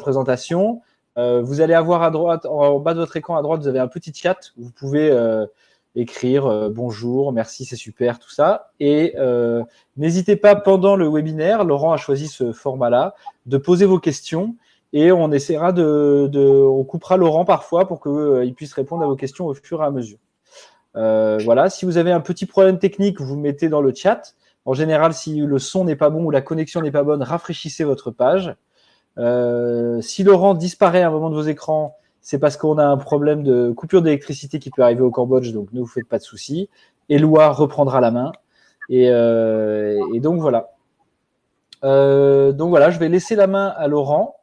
présentation. Vous allez avoir à droite, en bas de votre écran à droite, vous avez un petit chat où vous pouvez écrire bonjour, merci, c'est super, tout ça. Et n'hésitez pas pendant le webinaire, Laurent a choisi ce format-là, de poser vos questions et on essaiera on coupera Laurent parfois pour qu'il puisse répondre à vos questions au fur et à mesure. Voilà, si vous avez un petit problème technique, vous le mettez dans le chat. En général, si le son n'est pas bon ou la connexion n'est pas bonne, rafraîchissez votre page. Si Laurent disparaît à un moment de vos écrans, c'est parce qu'on a un problème de coupure d'électricité qui peut arriver au Cambodge, donc ne vous faites pas de soucis. Éloi reprendra la main. Et donc voilà. Je vais laisser la main à Laurent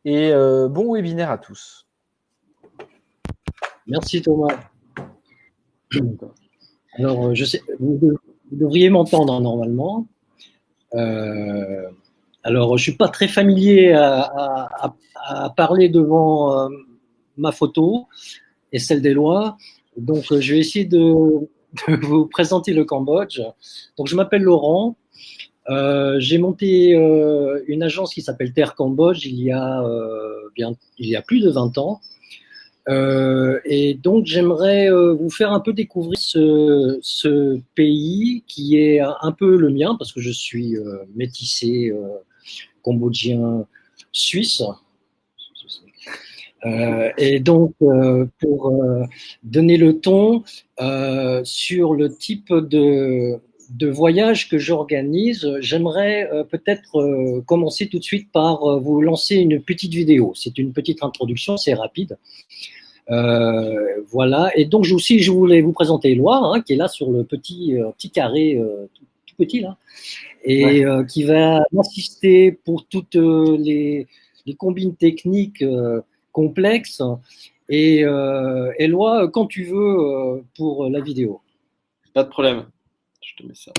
et bon webinaire à tous. Merci Thomas. Alors, je sais, vous devriez m'entendre normalement. Alors, je suis pas très familier à parler devant ma photo et celle d'Éloi. Donc, je vais essayer de vous présenter le Cambodge. Donc, je m'appelle Laurent. J'ai monté une agence qui s'appelle Terre Cambodge il y a plus de 20 ans. Et donc, j'aimerais vous faire un peu découvrir ce pays qui est un peu le mien parce que je suis métissé cambodgien suisse. Et donc, pour donner le ton sur le type de voyage que j'organise, j'aimerais peut-être commencer tout de suite par vous lancer une petite vidéo. C'est une petite introduction, c'est rapide. Voilà. Et donc, je voulais vous présenter Éloi, qui est là sur le petit carré tout petit là, et qui va m'assister pour toutes les combines techniques complexes. Et Éloi, quand tu veux pour la vidéo. Pas de problème. Je te mets ça.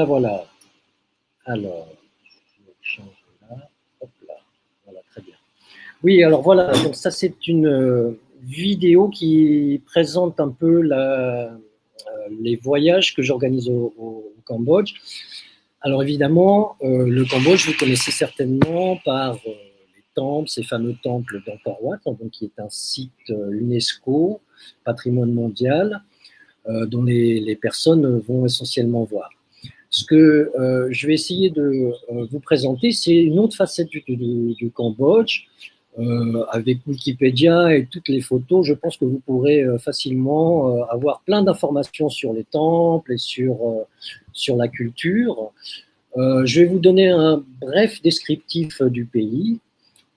Voilà, voilà. Alors, je vais changer là. Hop là. Voilà, très bien. Oui, alors voilà, donc ça c'est une vidéo qui présente un peu les voyages que j'organise au Cambodge. Alors évidemment, le Cambodge, vous connaissez certainement par les temples, ces fameux temples d'Angkor Wat, donc, qui est un site UNESCO, patrimoine mondial, dont les personnes vont essentiellement voir. Ce que je vais essayer de vous présenter, c'est une autre facette du Cambodge. Avec Wikipédia et toutes les photos, je pense que vous pourrez facilement avoir plein d'informations sur les temples et sur la culture. Je vais vous donner un bref descriptif du pays.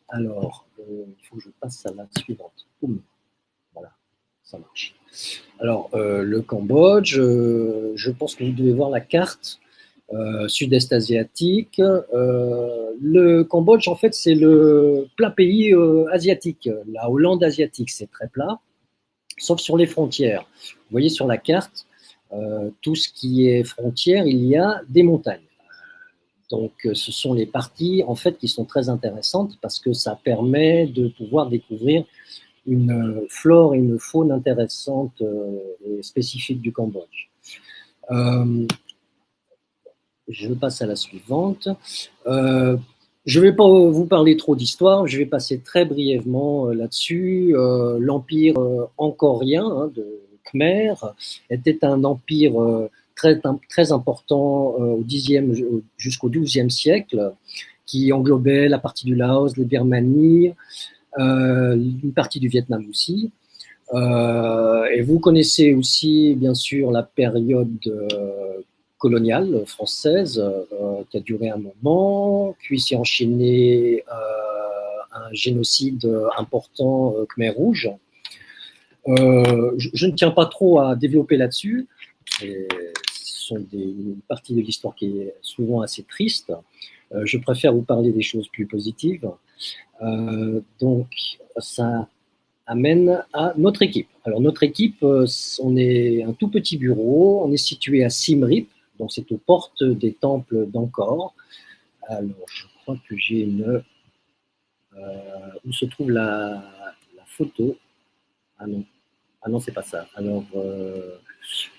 Alors, il faut que je passe à la suivante. Boum. Voilà, ça marche. Alors, le Cambodge, je pense que vous devez voir la carte sud-est asiatique. Le Cambodge, en fait, c'est le plat pays asiatique, la Hollande asiatique, c'est très plat, sauf sur les frontières. Vous voyez sur la carte, tout ce qui est frontière, il y a des montagnes. Donc, ce sont les parties, en fait, qui sont très intéressantes parce que ça permet de pouvoir découvrir une flore et une faune intéressante et spécifique du Cambodge. Je passe à la suivante. Je ne vais pas vous parler trop d'histoire, je vais passer très brièvement là-dessus. L'empire angkorien de Khmer était un empire très important au Xe jusqu'au XIIe siècle, qui englobait la partie du Laos, la Birmanie, une partie du Vietnam aussi. Et vous connaissez aussi, bien sûr, la période coloniale française qui a duré un moment, puis s'est enchaîné un génocide important Khmer Rouge. Je ne tiens pas trop à développer là-dessus. Ce sont une partie de l'histoire qui est souvent assez triste. Je préfère vous parler des choses plus positives. Donc, ça amène à notre équipe. Alors, notre équipe, on est un tout petit bureau. On est situé à Siem Reap. Donc, c'est aux portes des temples d'Angkor. Alors, je crois que j'ai une... où se trouve la photo. Ah non, c'est pas ça. Alors,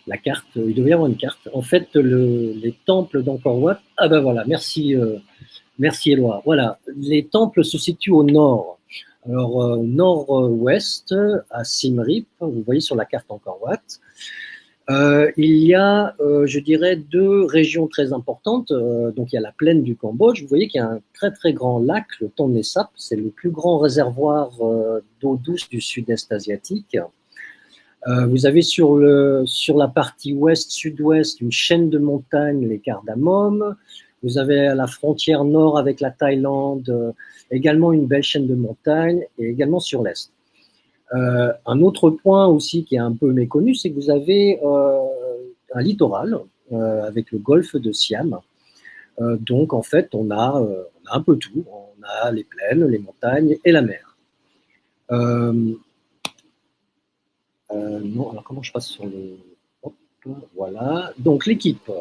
la carte, il devait y avoir une carte. En fait, les temples d'Angkor Wat... Ah ben voilà, merci Éloi. Voilà, les temples se situent au nord. Alors, nord-ouest, à Siem Reap, vous voyez sur la carte Angkor Wat. Il y a, je dirais, deux régions très importantes. Donc, il y a la plaine du Cambodge. Vous voyez qu'il y a un très, très grand lac, le Tonlé Sap. C'est le plus grand réservoir d'eau douce du sud-est asiatique. Vous avez sur la partie ouest-sud-ouest une chaîne de montagnes, les Cardamom. Vous avez à la frontière nord avec la Thaïlande également une belle chaîne de montagnes et également sur l'est. Un autre point aussi qui est un peu méconnu, c'est que vous avez un littoral avec le golfe de Siam. Donc, en fait, on a un peu tout. On a les plaines, les montagnes et la mer. Non, alors comment je passe sur le... Hop, voilà. Donc, l'équipe.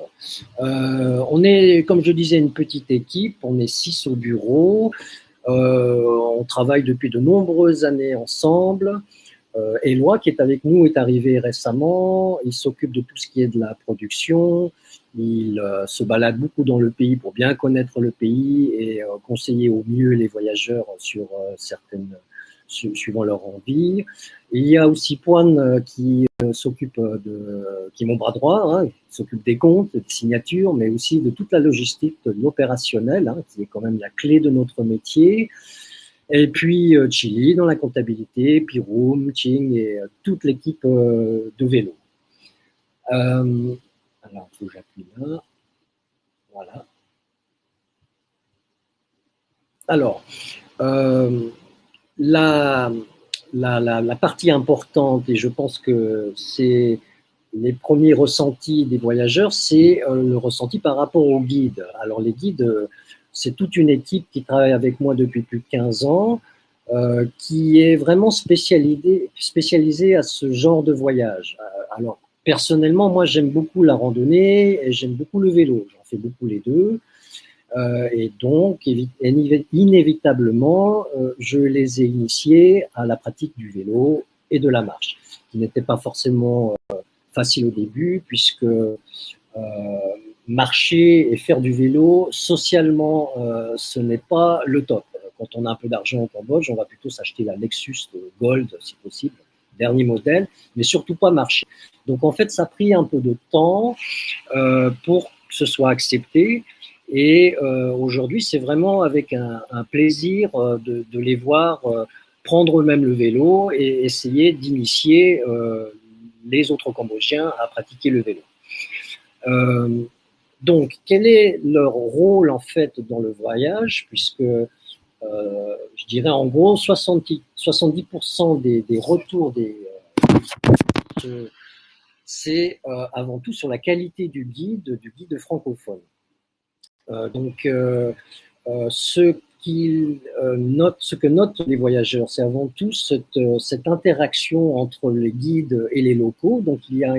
On est, comme je disais, une petite équipe. On est 6 au bureau. On travaille depuis de nombreuses années ensemble. Éloi, qui est avec nous, est arrivé récemment. Il s'occupe de tout ce qui est de la production. Il se balade beaucoup dans le pays pour bien connaître le pays et conseiller au mieux les voyageurs sur suivant leur envie. Il y a aussi Poine qui s'occupe qui est mon bras droit, hein, qui s'occupe des comptes, des signatures, mais aussi de toute la logistique, de l'opérationnel, hein, qui est quand même la clé de notre métier. Et puis Chili dans la comptabilité, Piroum, Ching et toute l'équipe de vélo. Alors, il faut que j'appuie là. Voilà. Alors, la partie importante, et je pense que c'est les premiers ressentis des voyageurs, c'est le ressenti par rapport aux guides. Alors, les guides, c'est toute une équipe qui travaille avec moi depuis plus de 15 ans, qui est vraiment spécialisée à ce genre de voyage. Alors, Personnellement, moi, j'aime beaucoup la randonnée et j'aime beaucoup le vélo. J'en fais beaucoup les deux. Et donc, inévitablement, je les ai initiés à la pratique du vélo et de la marche, qui n'était pas forcément facile au début, puisque marcher et faire du vélo, socialement, ce n'est pas le top. Quand on a un peu d'argent au Cambodge, on va plutôt s'acheter la Lexus Gold, si possible, dernier modèle, mais surtout pas marcher. Donc en fait, ça a pris un peu de temps pour que ce soit accepté. Et aujourd'hui, c'est vraiment avec un plaisir de les voir prendre eux-mêmes le vélo et essayer d'initier les autres Cambodgiens à pratiquer le vélo. Donc, quel est leur rôle en fait dans le voyage? Puisque je dirais en gros 70% des retours c'est avant tout sur la qualité du guide francophone. Ce que notent les voyageurs, c'est avant tout cette interaction entre les guides et les locaux. Donc, il y a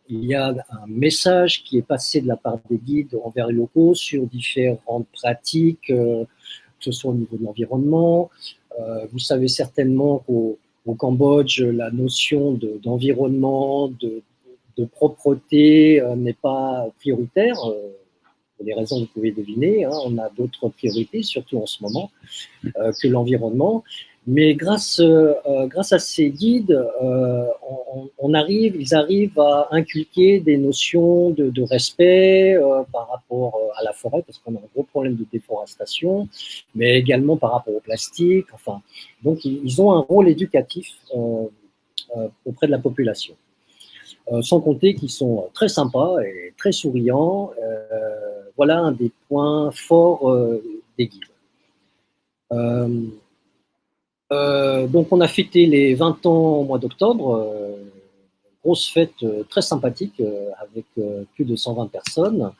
il y a un message qui est passé de la part des guides envers les locaux sur différentes pratiques, que ce soit au niveau de l'environnement. Vous savez certainement qu'au Cambodge, la notion d'environnement, de propreté n'est pas prioritaire. Pour les raisons que vous pouvez deviner, on a d'autres priorités, surtout en ce moment, que l'environnement. Mais grâce à ces guides, ils arrivent à inculquer des notions de respect par rapport à la forêt, parce qu'on a un gros problème de déforestation, mais également par rapport au plastique. Enfin, donc, ils ont un rôle éducatif auprès de la population. Sans compter qu'ils sont très sympas et très souriants. Voilà un des points forts des guides. Donc, on a fêté les 20 ans au mois d'octobre, grosse fête très sympathique avec plus de 120 personnes.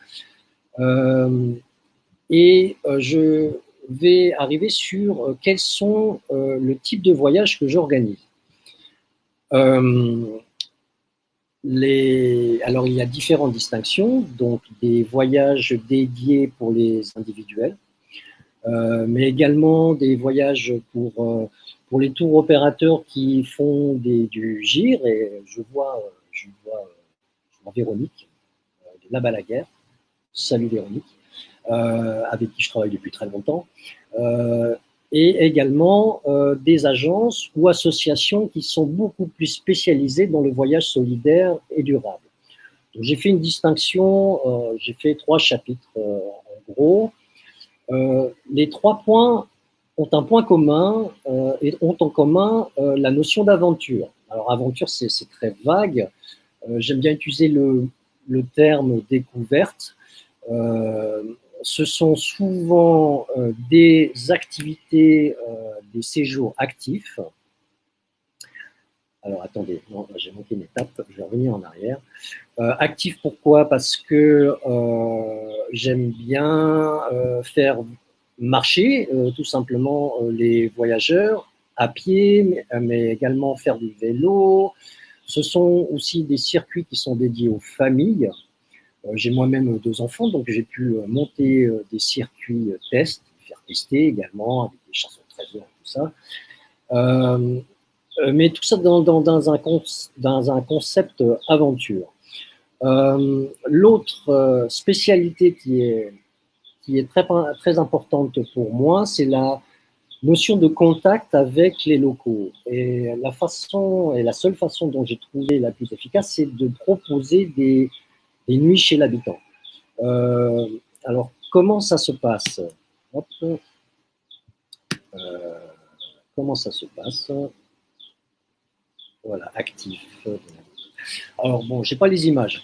Je vais arriver sur quels sont le type de voyage que j'organise. Alors, il y a différentes distinctions, donc des voyages dédiés pour les individuels, mais également des voyages pour les tours opérateurs qui font du GIR. Et je vois Véronique de La Balaguère. Salut Véronique, avec qui je travaille depuis très longtemps. Et également des agences ou associations qui sont beaucoup plus spécialisées dans le voyage solidaire et durable. Donc, j'ai fait une distinction, j'ai fait 3 chapitres en gros. Les 3 points ont un point commun et ont en commun la notion d'aventure. Alors aventure, c'est très vague. J'aime bien utiliser le terme découverte. Ce sont souvent des activités, des séjours actifs. Alors attendez, non, j'ai manqué une étape, je vais revenir en arrière. Actif pourquoi? Parce que j'aime bien faire marcher tout simplement les voyageurs à pied, mais également faire du vélo. Ce sont aussi des circuits qui sont dédiés aux familles. J'ai moi-même 2 enfants, donc j'ai pu monter des circuits tests, faire tester également avec des chasseurs de trésors et tout ça. Mais tout ça dans un concept aventure. L'autre spécialité qui est très, très importante pour moi, c'est la notion de contact avec les locaux. Et la seule façon dont j'ai trouvé la plus efficace, c'est de proposer des nuits chez l'habitant. Alors, comment ça se passe? Comment ça se passe? Voilà, actif. Alors bon, j'ai pas les images,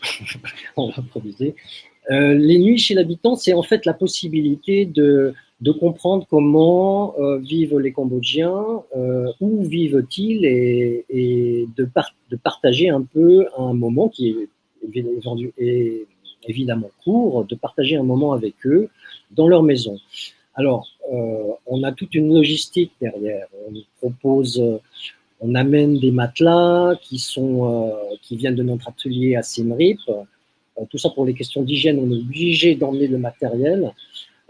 on va improviser. Les nuits chez l'habitant, c'est en fait la possibilité de comprendre comment vivent les Cambodgiens, où vivent-ils, et de partager un peu un moment qui est évidemment court, de partager un moment avec eux dans leur maison. Alors, on a toute une logistique derrière. On propose On amène des matelas qui viennent de notre atelier à Siem Reap. Tout ça pour les questions d'hygiène, on est obligé d'emmener le matériel.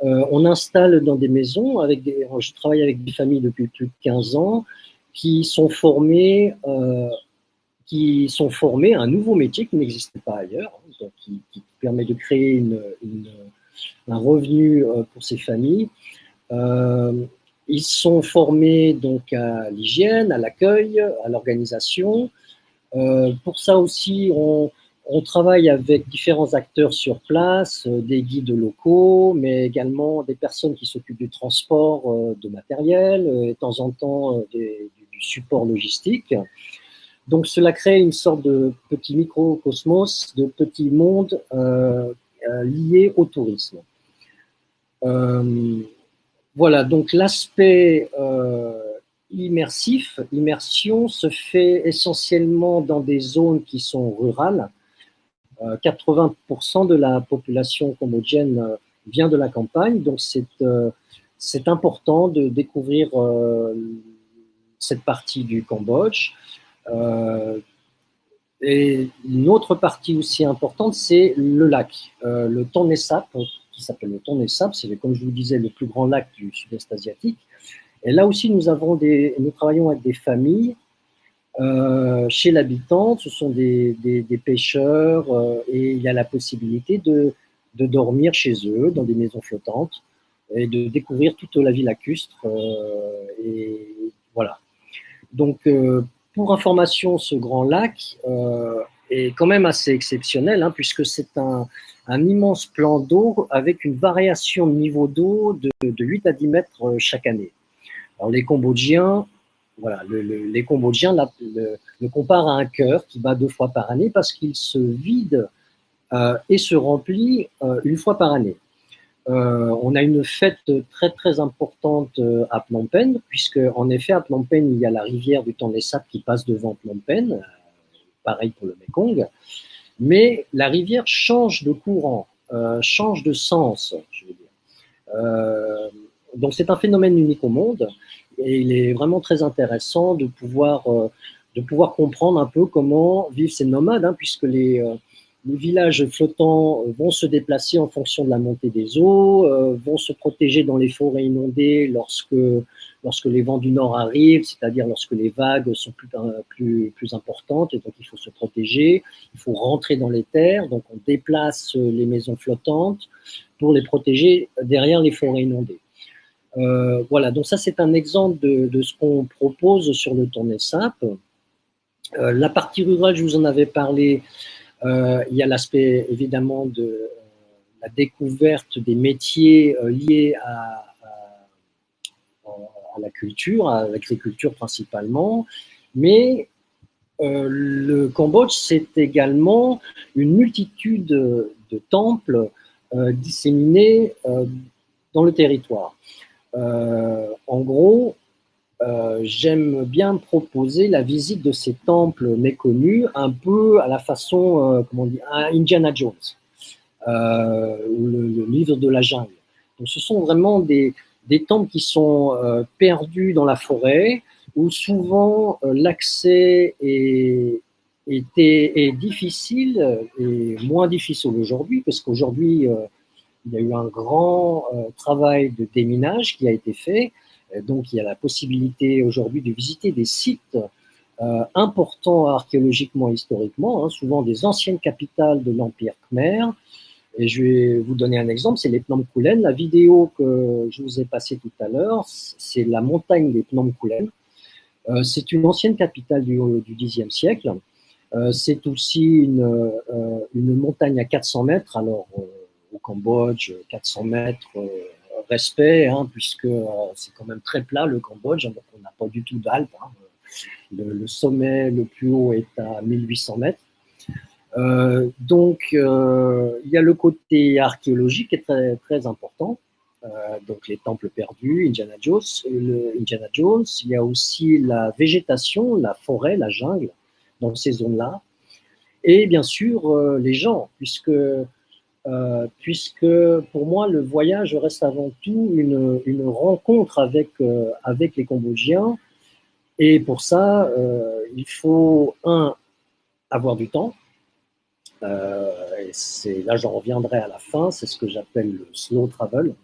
On installe dans des maisons, je travaille avec des familles depuis plus de 15 ans, qui sont formées à un nouveau métier qui n'existait pas ailleurs, donc qui permet de créer un revenu pour ces familles. Ils sont formés donc à l'hygiène, à l'accueil, à l'organisation. Pour ça aussi, on travaille avec différents acteurs sur place, des guides locaux, mais également des personnes qui s'occupent du transport de matériel, et de temps en temps du support logistique. Donc cela crée une sorte de petit microcosmos, de petit monde lié au tourisme. Voilà, donc l'aspect immersion se fait essentiellement dans des zones qui sont rurales. 80% de la population cambodgienne vient de la campagne, donc c'est important de découvrir cette partie du Cambodge. Et une autre partie aussi importante, c'est le lac, le Tonlé Sap, qui s'appelle le Tonlé Sap, c'est comme je vous disais le plus grand lac du sud-est asiatique. Et là aussi, nous travaillons avec des familles chez l'habitant. Ce sont des pêcheurs et il y a la possibilité de dormir chez eux dans des maisons flottantes et de découvrir toute la vie lacustre. Et voilà. Donc, pour information, ce grand lac est quand même assez exceptionnel, hein, puisque c'est un immense plan d'eau avec une variation de niveau d'eau de 8 à 10 mètres chaque année. Alors, les Cambodgiens, voilà, les Cambodgiens le comparent à un cœur qui bat 2 fois par année parce qu'il se vide et se remplit 1 fois par année. On a une fête très très importante à Phnom Penh, puisque en effet à Phnom Penh il y a la rivière du Tonlé Sap qui passe devant Phnom Penh, pareil pour le Mekong, mais la rivière change de courant, change de sens, je veux dire. Donc c'est un phénomène unique au monde et il est vraiment très intéressant de pouvoir comprendre un peu comment vivent ces nomades, hein, puisque les villages flottants vont se déplacer en fonction de la montée des eaux, vont se protéger dans les forêts inondées lorsque les vents du nord arrivent, c'est-à-dire lorsque les vagues sont plus importantes, et donc il faut se protéger, il faut rentrer dans les terres, donc on déplace les maisons flottantes pour les protéger derrière les forêts inondées. Voilà, donc ça c'est un exemple de ce qu'on propose sur le Tonlé Sap. La partie rurale, je vous en avais parlé. Il y a l'aspect évidemment de la découverte des métiers liés à la culture, à l'agriculture principalement, mais le Cambodge, c'est également une multitude de temples disséminés dans le territoire. En gros, j'aime bien proposer la visite de ces temples méconnus, un peu à la façon, comment on dit, Indiana Jones, ou le livre de la jungle. Donc, ce sont vraiment des temples qui sont perdus dans la forêt, où souvent l'accès est difficile et moins difficile aujourd'hui, parce qu'aujourd'hui, il y a eu un grand travail de déminage qui a été fait. Donc, il y a la possibilité aujourd'hui de visiter des sites importants archéologiquement et historiquement, hein, souvent des anciennes capitales de l'Empire Khmer. Et je vais vous donner un exemple, c'est les Phnom Kulen. La vidéo que je vous ai passée tout à l'heure, c'est la montagne des Phnom Kulen. C'est une ancienne capitale du Xe siècle. C'est aussi une montagne à 400 mètres. Alors, au Cambodge, 400 mètres, respect, hein, puisque c'est quand même très plat le Cambodge, donc on n'a pas du tout d'Alpes. Hein. Le sommet le plus haut est à 1800 mètres. Donc, il y a le côté archéologique qui est très, très important. Donc, les temples perdus, Indiana Jones. Il y a aussi la végétation, la forêt, la jungle dans ces zones-là. Et bien sûr, les gens, puisque pour moi, le voyage reste avant tout une rencontre avec les Cambodgiens Et pour ça, il faut, avoir du temps. Et là, j'en reviendrai à la fin, c'est ce que j'appelle le slow travel.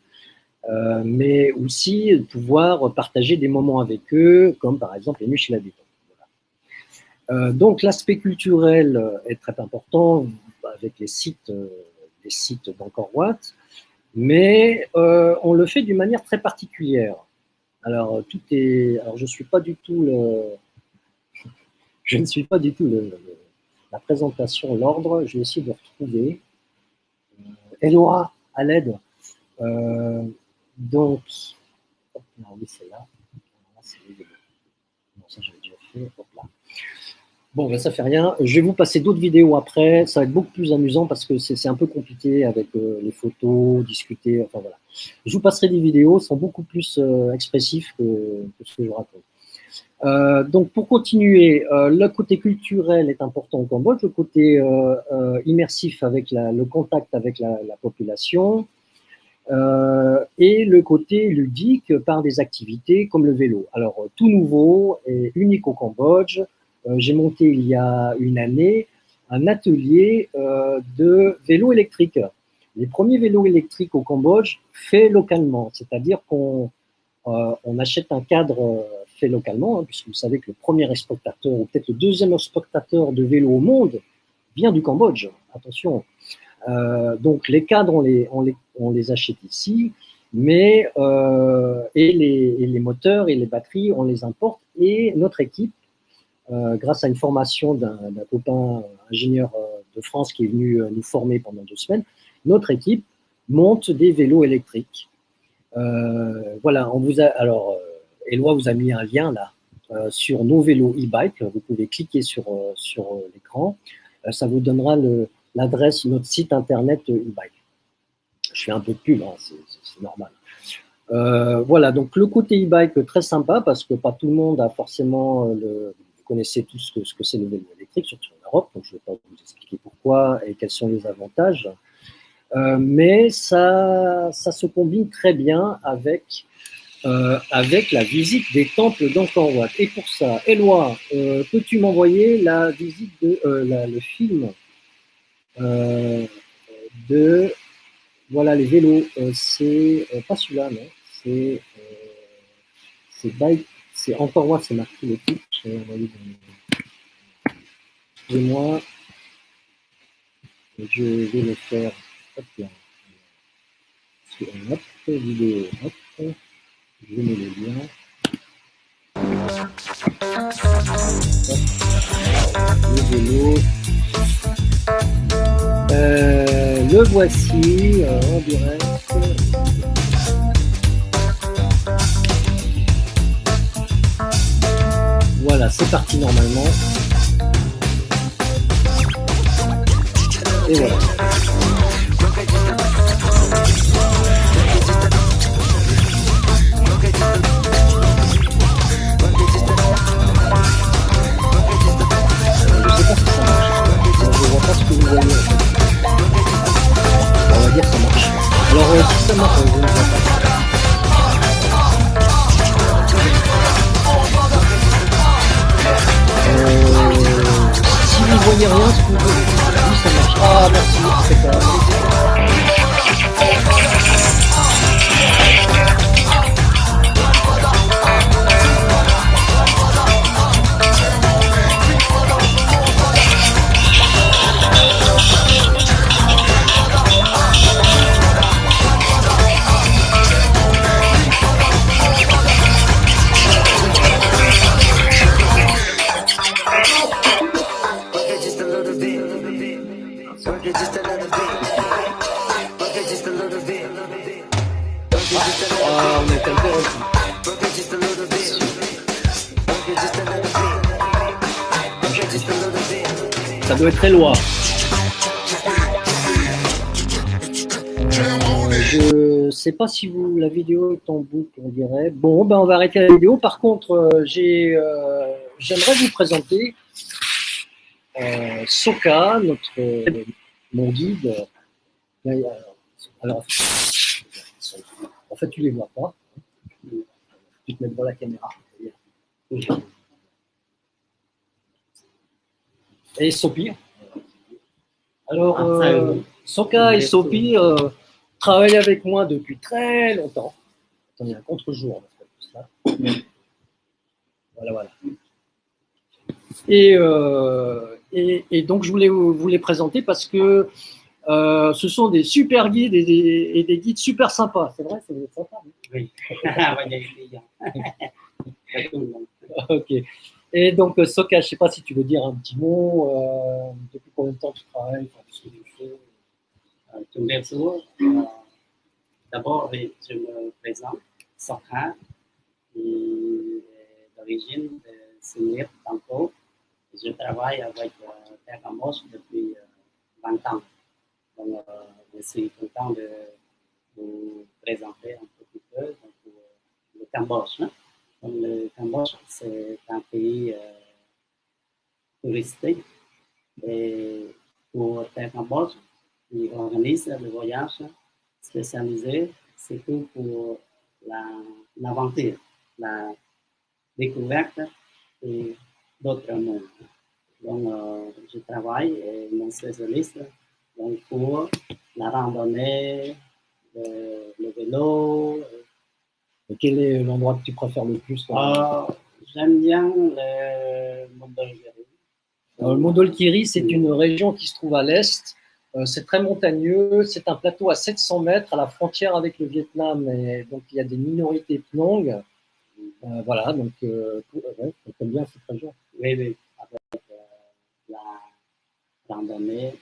Mais aussi pouvoir partager des moments avec eux, comme par exemple les nuits chez l'habitant. Voilà. Donc l'aspect culturel est très important avec les sites d'Angkor Wat, mais on le fait d'une manière très particulière. Alors je ne suis pas du tout la présentation, l'ordre. Je vais essayer de retrouver. Eloi, à l'aide. Donc, non, oui, c'est là. C'est les vélos. Non, ça, j'avais déjà fait. Hop là. Bon, ben, ça fait rien. Je vais vous passer d'autres vidéos après. Ça va être beaucoup plus amusant parce que c'est un peu compliqué avec les photos, discuter. Enfin, voilà. Je vous passerai des vidéos, sont beaucoup plus expressifs que ce que je raconte. Donc, pour continuer, le côté culturel est important au Cambodge, le côté immersif avec le contact avec la population. Et le côté ludique par des activités comme le vélo. Alors, tout nouveau et unique au Cambodge, j'ai monté il y a une année un atelier de vélo électrique. Les premiers vélos électriques au Cambodge faits localement, c'est-à-dire qu'on achète un cadre fait localement, hein, puisque vous savez que le premier exportateur, ou peut-être le deuxième exportateur de vélos au monde, vient du Cambodge. Attention. Donc les cadres, on les achète ici, mais et les moteurs et les batteries, on les importe. Et notre équipe, grâce à une formation d'un copain ingénieur de France qui est venu nous former pendant 2 semaines, notre équipe monte des vélos électriques. Voilà, alors Eloi vous a mis un lien là sur nos vélos e-bike. Vous pouvez cliquer sur l'écran. Ça vous donnera l'adresse de notre site internet e-bike. Je fais un peu de pub, hein, c'est normal. Voilà, donc le côté e-bike très sympa parce que pas tout le monde a forcément vous connaissez tous ce que c'est le vélo électrique, surtout en Europe, donc je ne vais pas vous expliquer pourquoi et quels sont les avantages. Mais ça se combine très bien avec la visite des temples d'Angkor Wat. Et pour ça, Eloi, peux-tu m'envoyer la visite le film de voilà les vélos, c'est pas celui-là, non, c'est Angkor Wat, c'est marqué le titre. Excusez-moi, je vais le faire. Hop là. Hop, vidéo, hop, je mets le lien. Hop, le vélo. Le voici en direct. Voilà, c'est parti normalement. Et voilà. Je sais pas si ça marche. Je vois pas ce que vous voyez. On va dire que ça marche. Alors si ça marche, je ne vois pas. Si vous ne voyez rien, ce que vous voyez, oui, ça marche. Ah merci, c'est pas grave. Ah, on est interrompu. Ça doit être Eloi. Je sais pas si la vidéo est en boucle, on dirait. Bon, ben on va arrêter la vidéo. Par contre, j'aimerais vous présenter Soka, mon guide. Alors, en fait, tu les vois pas. Tu te mets devant la caméra. Et Sopi. Alors, Enfin, Soka et Sopi travaillent avec moi depuis très longtemps. Attendez, un contre-jour. Voilà, voilà. Et donc, je voulais vous les présenter parce que ce sont des super guides et des guides super sympas. C'est vrai, c'est sympa. oui. Ah, ouais, il y a des clients. Pas tout le monde. Ok. Et donc, Soka, je ne sais pas si tu veux dire un petit mot. Depuis combien de temps tu travailles, enfin, ce que tu fais. Tout le jour. D'abord, je me présente, Sokha, d'origine de Sumir, Tampo. Je travaille avec Terre Cambodge depuis 20 ans. Donc, je suis content de vous présenter un petit peu donc, le Cambodge. Hein. Donc, le Cambodge, c'est un pays touristique. Et pour Terre Cambodge, ils organisent le voyage spécialisé, surtout pour l'aventure, la découverte et d'autres mondes. Donc, je travaille et mon spécialiste donc, pour la randonnée, le vélo. Et quel est l'endroit que tu préfères le plus J'aime bien le Mondolgiri. Le Mondolgiri, c'est une région qui se trouve à l'est. C'est très montagneux. C'est un plateau à 700 mètres à la frontière avec le Vietnam. Et donc, il y a des minorités Phnong. Voilà, donc, j'aime bien cette région. Oui, oui, avec la randonnée.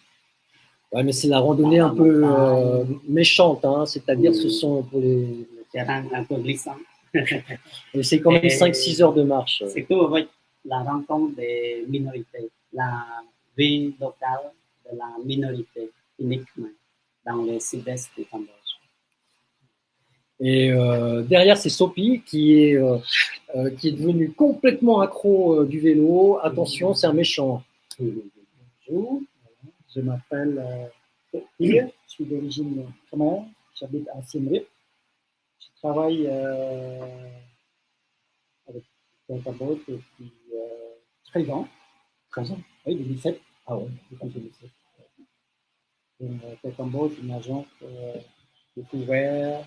Ouais, mais c'est la randonnée un peu méchante, hein, c'est-à-dire ce sont pour les. Le terrain un peu glissant. Et c'est quand même 5-6 heures de marche. Surtout avec la rencontre des minorités, la vie locale de la minorité uniquement dans le sud-est du Cambodge. Et derrière, c'est Sopi qui est devenu complètement accro du vélo. Attention, c'est un méchant. Bonjour, je m'appelle Sophie, je suis d'origine khmer, j'habite à Siem Reap. Je travaille avec le Cambodge depuis 13 ans. 13 ans? Oui, 2017. Ah oui, depuis 2017. Le Cambodge, une agence découvert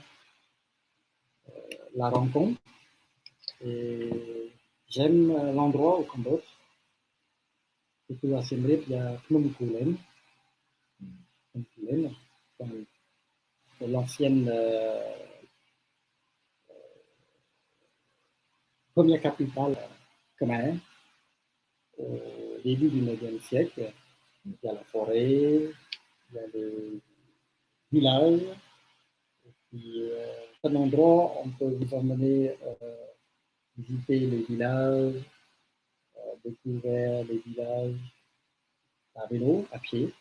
la rencontre. Et j'aime l'endroit au Cambodge. Surtout à Siem Reap, il y a Phnom Kulen. C'est l'ancienne première capitale khmer au début du XIXe siècle. Il y a la forêt, il y a le village. Et puis, un endroit, on peut vous emmener visiter les villages, découvrir les villages à vélo, à pied.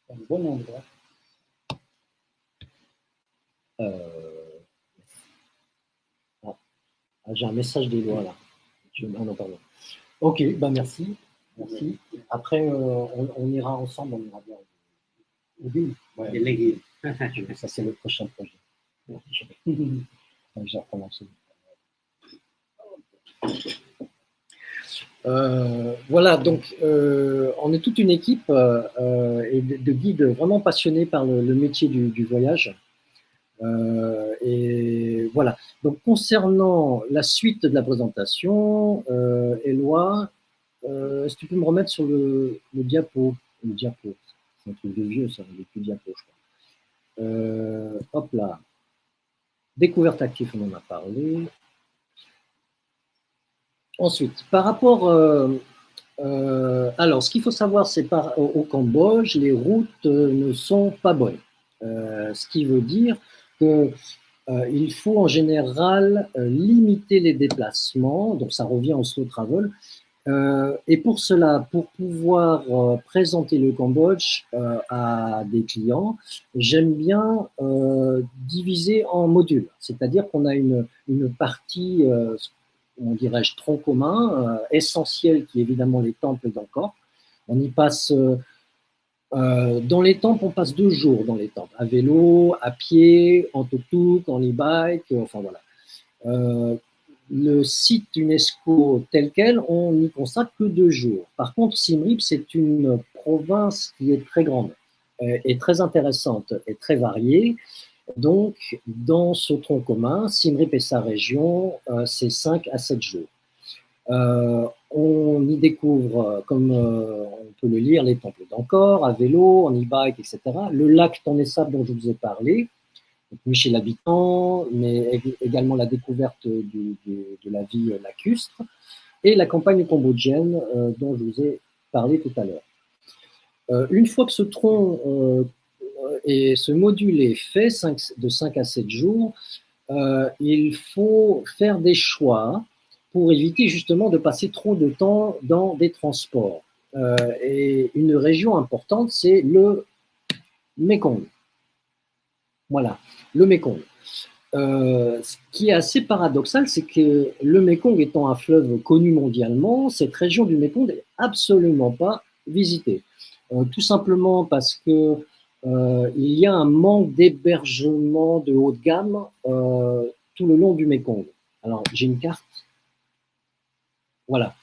C'est un bon endroit. J'ai un message des lois là. Non, pardon. Ok, bah merci. Merci. Après, on ira ensemble, on ira voir au début. Ouais. Les guides. Ça, c'est le prochain projet. J'ai recommencé. Voilà, donc on est toute une équipe et de guides vraiment passionnés par le métier du voyage. Et voilà. Donc concernant la suite de la présentation, Éloi, est-ce que tu peux me remettre sur le diapo? Le diapo, c'est un truc de vieux, ça, il n'y a plus de diapo, je crois. Hop là. Découverte active, on en a parlé. Ensuite, par rapport. Alors, ce qu'il faut savoir, c'est au Cambodge, les routes ne sont pas bonnes. Ce qui veut dire qu'il faut en général limiter les déplacements, donc ça revient au slow travel. Et pour cela, pour pouvoir présenter le Cambodge à des clients, j'aime bien diviser en modules. C'est-à-dire qu'on a une partie, on dirais-je, tronc commun, essentiel, qui est évidemment les temples d'Angkor. On y passe, dans les temples, on passe 2 jours dans les temples, à vélo, à pied, en tuk-tuk, en e-bike, enfin voilà. le site UNESCO tel quel, on n'y consacre que 2 jours. Par contre, Siem Reap, c'est une province qui est très grande et très intéressante et très variée. Donc, dans ce tronc commun, Siem Reap et sa région, c'est 5 à 7 jours. On y découvre, comme on peut le lire, les temples d'Angkor, à vélo, en e-bike, etc. Le lac Tonlé Sap dont je vous ai parlé, chez l'habitant, mais également la découverte de la vie lacustre, et la campagne cambodgienne dont je vous ai parlé tout à l'heure. Une fois que ce tronc et ce module est fait, de 5 à 7 jours, il faut faire des choix pour éviter justement de passer trop de temps dans des transports. Et une région importante, c'est le Mekong. Voilà, le Mekong. Ce qui est assez paradoxal, c'est que le Mekong étant un fleuve connu mondialement, cette région du Mekong n'est absolument pas visitée. Tout simplement parce que il y a un manque d'hébergement de haut de gamme tout le long du Mekong. Alors, j'ai une carte. Voilà.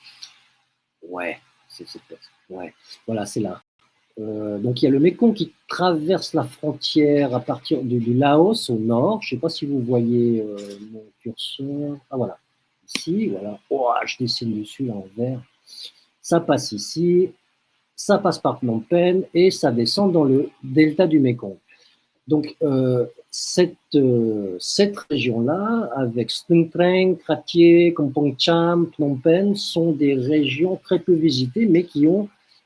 Ouais, ouais. Voilà, c'est là. Donc il y a le Mekong qui traverse la frontière à partir du Laos au nord. Je ne sais pas si vous voyez mon curseur. Ah voilà, ici, voilà. Oh, je dessine dessus là en vert. Ça passe ici, ça passe par Phnom Penh et ça descend dans le delta du Mekong. Donc cette région-là, avec Stung Treng, Kratie, Kampong Cham, Phnom Penh, sont des régions très peu visitées, mais qui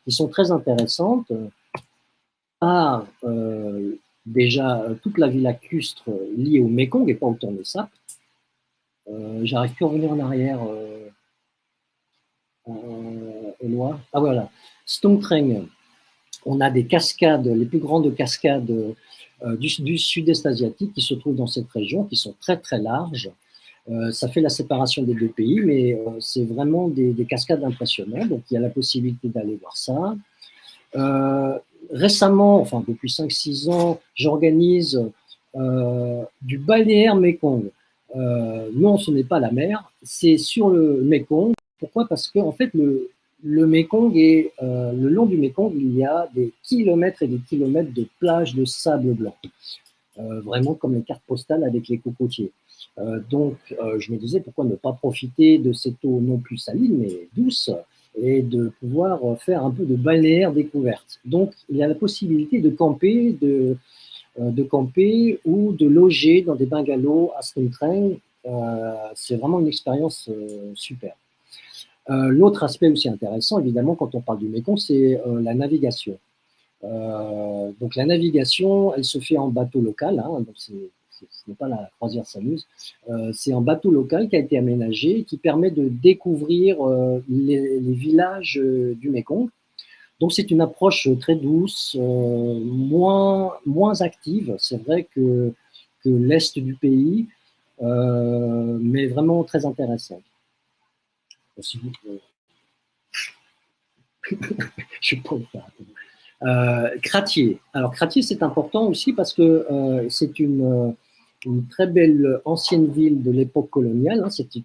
sont très intéressantes par déjà toute la vie lacustre liée au Mekong et pas au Tonlé Sap. J'arrive plus à revenir en arrière, Éloi. Ah voilà, Stung Treng, on a des cascades, les plus grandes cascades du sud-est asiatique qui se trouvent dans cette région, qui sont très très larges. Ça fait la séparation des 2 pays, mais c'est vraiment des cascades impressionnantes. Donc il y a la possibilité d'aller voir ça. Récemment, enfin depuis 5-6 ans, j'organise du balnéaire Mekong. Non, ce n'est pas la mer, c'est sur le Mekong. Pourquoi? Parce que en fait, le Mekong est le long du Mekong, il y a des kilomètres et des kilomètres de plages de sable blanc, vraiment comme les cartes postales avec les cocotiers. Donc, je me disais pourquoi ne pas profiter de cette eau non plus saline mais douce et de pouvoir faire un peu de balnéaire découverte. Donc, il y a la possibilité de camper, camper ou de loger dans des bungalows à Stung Treng. C'est vraiment une expérience super. L'autre aspect aussi intéressant, évidemment, quand on parle du Mekong, c'est la navigation. Donc la navigation, elle se fait en bateau local, hein, donc ce n'est pas la croisière s'amuse, c'est un bateau local qui a été aménagé, qui permet de découvrir les villages du Mekong. Donc c'est une approche très douce, moins active, c'est vrai que l'est du pays, mais vraiment très intéressante. Si vous... Je ne peux pas. Kratie. Alors Kratie, c'est important aussi parce que c'est une très belle ancienne ville de l'époque coloniale. Hein. C'était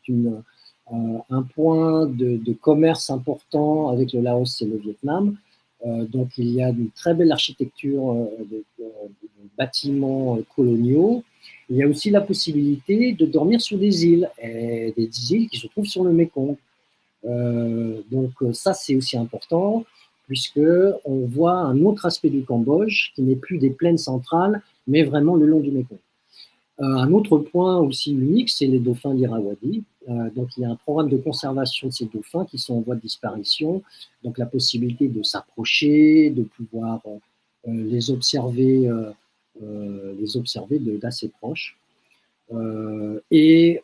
un point de commerce important avec le Laos et le Vietnam. Donc il y a une très belle architecture de bâtiments coloniaux. Il y a aussi la possibilité de dormir sur des îles, et des îles qui se trouvent sur le Mekong. Donc ça, c'est aussi important, puisque on voit un autre aspect du Cambodge qui n'est plus des plaines centrales, mais vraiment le long du Mekong. Un autre point aussi unique, c'est les dauphins d'Irrawaddy. Donc il y a un programme de conservation de ces dauphins qui sont en voie de disparition. Donc la possibilité de s'approcher, de pouvoir les observer d'assez proche. Et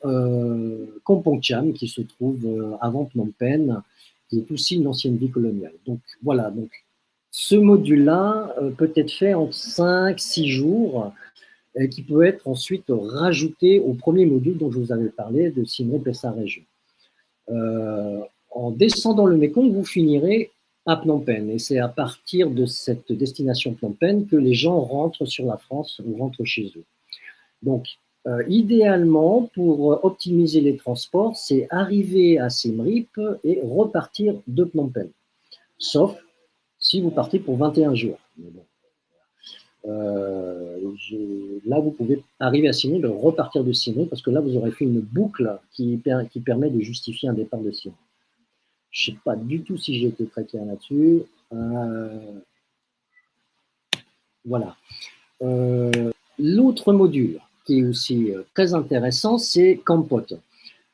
Kampong Cham qui se trouve avant Phnom Penh, qui est aussi une ancienne vie coloniale. Donc voilà, donc ce module-là peut être fait en 5-6 jours, qui peut être ensuite rajouté au premier module dont je vous avais parlé, de Siem Reap et sa région. En descendant le Mekong, vous finirez à Phnom Penh, et c'est à partir de cette destination Phnom Penh que les gens rentrent sur la France ou rentrent chez eux. Donc, idéalement, pour optimiser les transports, c'est arriver à Siem Reap et repartir de Phnom Penh. Sauf si vous partez pour 21 jours. Mais bon. Là, vous pouvez arriver à Siem Reap et repartir de Siem Reap parce que là, vous aurez fait une boucle qui permet de justifier un départ de Siem Reap. Je ne sais pas du tout si j'ai été très clair là-dessus. Voilà. L'autre module qui est aussi très intéressant, c'est Kampot.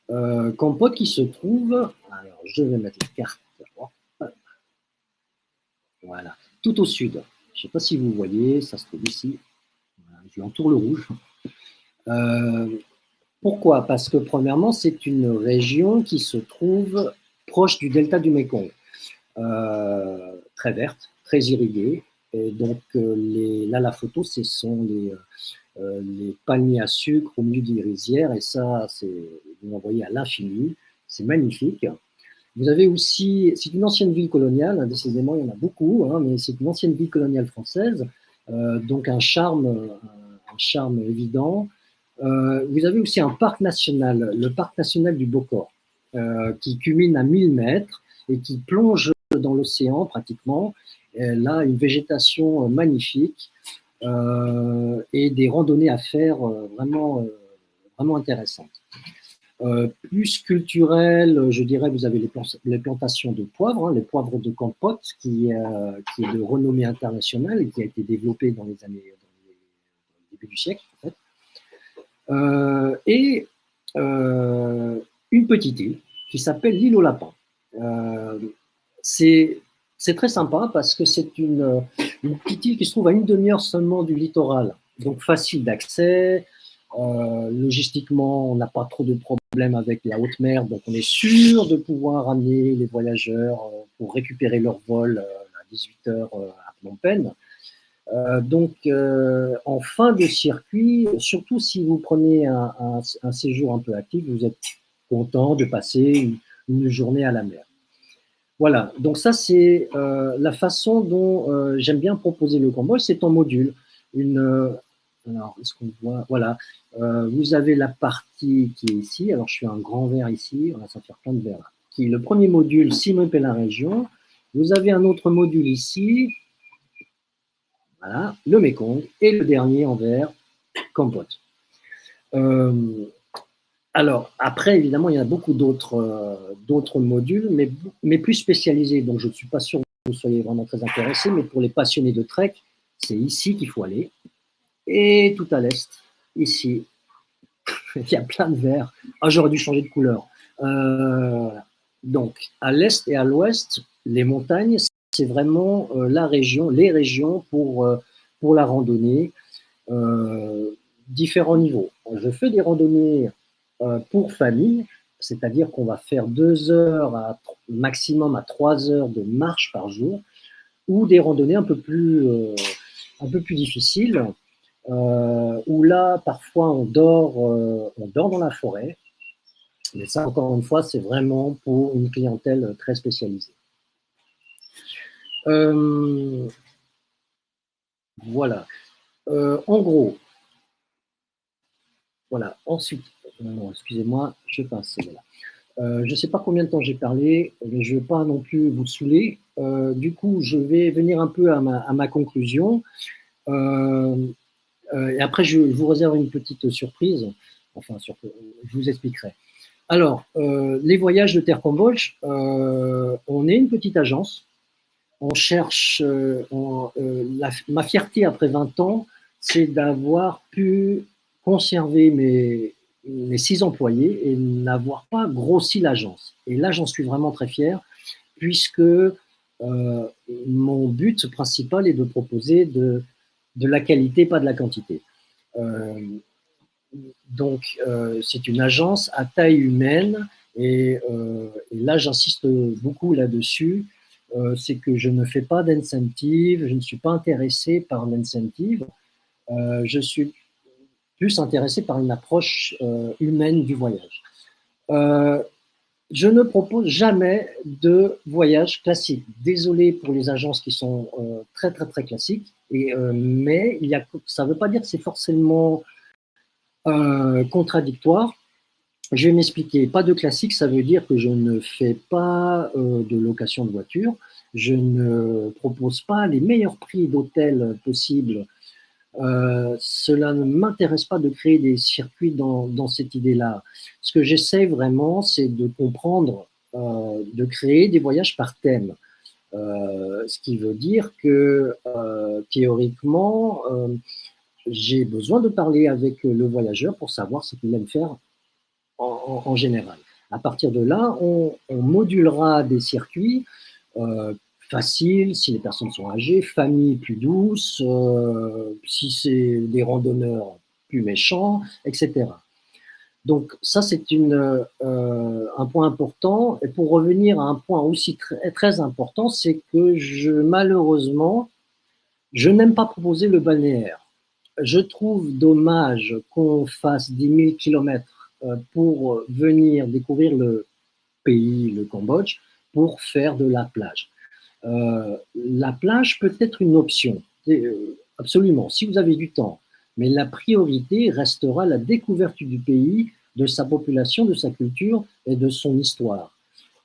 Kampot qui se trouve, alors je vais mettre la carte, voilà, tout au sud. Je ne sais pas si vous voyez, ça se trouve ici. Voilà, je l'entoure le rouge. Pourquoi? Parce que premièrement, c'est une région qui se trouve proche du delta du Mékong, très verte, très irriguée. Et donc, là, la photo, ce sont les palmiers à sucre au milieu des rizières. Et ça, vous en voyez à l'infini. C'est magnifique. Vous avez aussi, c'est une ancienne ville coloniale, hein, décidément, il y en a beaucoup, hein, mais c'est une ancienne ville coloniale française, donc un charme évident. Vous avez aussi un parc national, le parc national du Bokor, qui culmine à 1000 mètres et qui plonge dans l'océan pratiquement. Et là, une végétation magnifique et des randonnées à faire vraiment intéressantes. Plus culturel, je dirais, vous avez les plantations de poivre, hein, les poivres de Kampot, qui est de renommée internationale et qui a été développé dans le début du siècle, en fait. Et une petite île qui s'appelle l'île aux lapins. C'est très sympa parce que c'est une petite île qui se trouve à une demi-heure seulement du littoral, donc facile d'accès. Logistiquement, on n'a pas trop de problèmes avec la haute mer, donc on est sûr de pouvoir amener les voyageurs pour récupérer leur vol à 18h à Phnom Penh. Donc, en fin de circuit, surtout si vous prenez un séjour un peu actif, vous êtes content de passer une journée à la mer. Voilà, donc ça c'est la façon dont j'aime bien proposer le Cambodge, c'est en module. Alors, est-ce qu'on voit? Voilà, vous avez la partie qui est ici. Alors, je fais un grand vert ici. On va s'en faire plein de verres là. Qui est le premier module, Siem Reap et la région. Vous avez un autre module ici. Voilà, le Mekong. Et le dernier en vert, Kampot. Alors, après, évidemment, il y a beaucoup d'autres modules, mais plus spécialisés. Donc, je ne suis pas sûr que vous soyez vraiment très intéressés, mais pour les passionnés de trek, c'est ici qu'il faut aller. Et tout à l'est, ici, il y a plein de verts. Ah, j'aurais dû changer de couleur. Donc, à l'est et à l'ouest, les montagnes, c'est vraiment les régions pour la randonnée, différents niveaux. Je fais des randonnées pour famille, c'est-à-dire qu'on va faire 2 heures maximum à 3 heures de marche par jour, ou des randonnées un peu plus difficiles, où là, parfois, on dort dans la forêt. Mais ça, encore une fois, c'est vraiment pour une clientèle très spécialisée. Voilà. En gros, voilà. Ensuite, non, excusez-moi, je passe. Voilà. Je ne sais pas combien de temps j'ai parlé, mais je ne veux pas non plus vous saouler. Du coup, je vais venir un peu à ma conclusion. Et après, je vous réserve une petite surprise. Enfin, je vous expliquerai. Alors, les voyages de Terre Cambodge, on est une petite agence. On cherche, ma fierté après 20 ans, c'est d'avoir pu conserver mes 6 employés et n'avoir pas grossi l'agence. Et là, j'en suis vraiment très fier, puisque mon but principal est de proposer de la qualité, pas de la quantité. Donc, c'est une agence à taille humaine et là, j'insiste beaucoup là-dessus. C'est que je ne fais pas d'incentive, je ne suis pas intéressé par l'incentive. Je suis plus intéressé par une approche humaine du voyage. Je ne propose jamais de voyage classique. Désolé pour les agences qui sont très, très, très classiques, mais ça ne veut pas dire que c'est forcément contradictoire. Je vais m'expliquer. Pas de classique, ça veut dire que je ne fais pas de location de voiture. Je ne propose pas les meilleurs prix d'hôtel possibles. Cela ne m'intéresse pas de créer des circuits dans cette idée-là. Ce que j'essaie vraiment, c'est de comprendre, de créer des voyages par thème. Ce qui veut dire que théoriquement, j'ai besoin de parler avec le voyageur pour savoir ce qu'il aime faire en général. À partir de là, on modulera des circuits faciles si les personnes sont âgées, famille plus douce, si c'est des randonneurs plus méchants, etc. Donc ça, c'est un point important. Et pour revenir à un point aussi très important, c'est que malheureusement, je n'aime pas proposer le balnéaire. Je trouve dommage qu'on fasse 10 000 kilomètres pour venir découvrir le pays, le Cambodge, pour faire de la plage. La plage peut être une option, absolument, si vous avez du temps. Mais la priorité restera la découverte du pays, de sa population, de sa culture et de son histoire.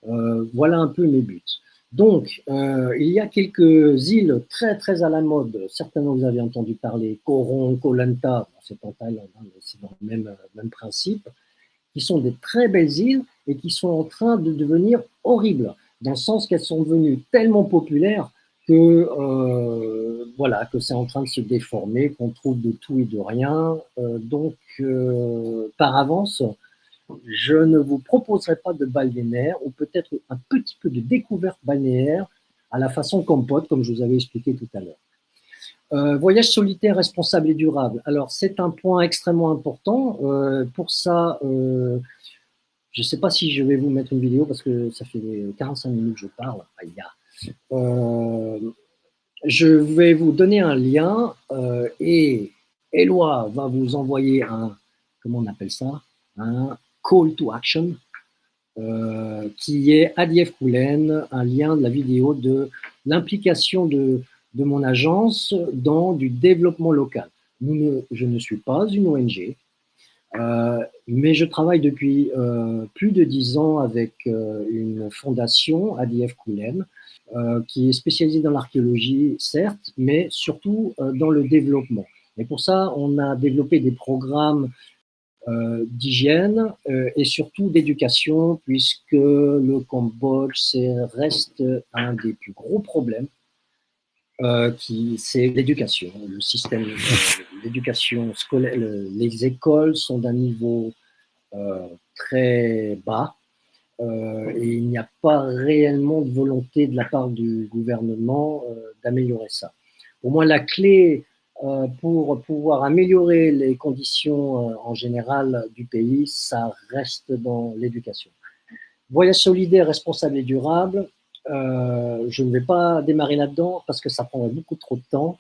Voilà un peu mes buts. Donc, il y a quelques îles très, très à la mode. Certainement, vous avez entendu parler, Koh Rong, Koh Lanta, c'est en Thaïlande, hein, mais c'est dans le même principe, qui sont des très belles îles et qui sont en train de devenir horribles, dans le sens qu'elles sont devenues tellement populaires que, voilà, que c'est en train de se déformer, qu'on trouve de tout et de rien. Donc, par avance, je ne vous proposerai pas de balnéaire ou peut-être un petit peu de découverte balnéaire à la façon Compote, comme je vous avais expliqué tout à l'heure. Voyage solitaire, responsable et durable. Alors, c'est un point extrêmement important. Pour ça, je ne sais pas si je vais vous mettre une vidéo parce que ça fait 45 minutes que je parle. Je vais vous donner un lien et Éloi va vous envoyer comment on appelle ça, un call to action qui est Adiev Koulen, un lien de la vidéo de l'implication de mon agence dans du développement local. Je ne suis pas une ONG, mais je travaille depuis plus de 10 ans avec une fondation, Adiev Koulen, qui est spécialisée dans l'archéologie, certes, mais surtout dans le développement. Et pour ça, on a développé des programmes d'hygiène et surtout d'éducation, puisque le Cambodge reste un des plus gros problèmes, c'est l'éducation, le système d'éducation scolaire. Les écoles sont d'un niveau très bas et il n'y a pas réellement de volonté de la part du gouvernement d'améliorer ça. Pour moi, la clé pour pouvoir améliorer les conditions en général du pays, ça reste dans l'éducation. Voyage solidaire, responsable et durable, je ne vais pas démarrer là-dedans parce que ça prendrait beaucoup trop de temps,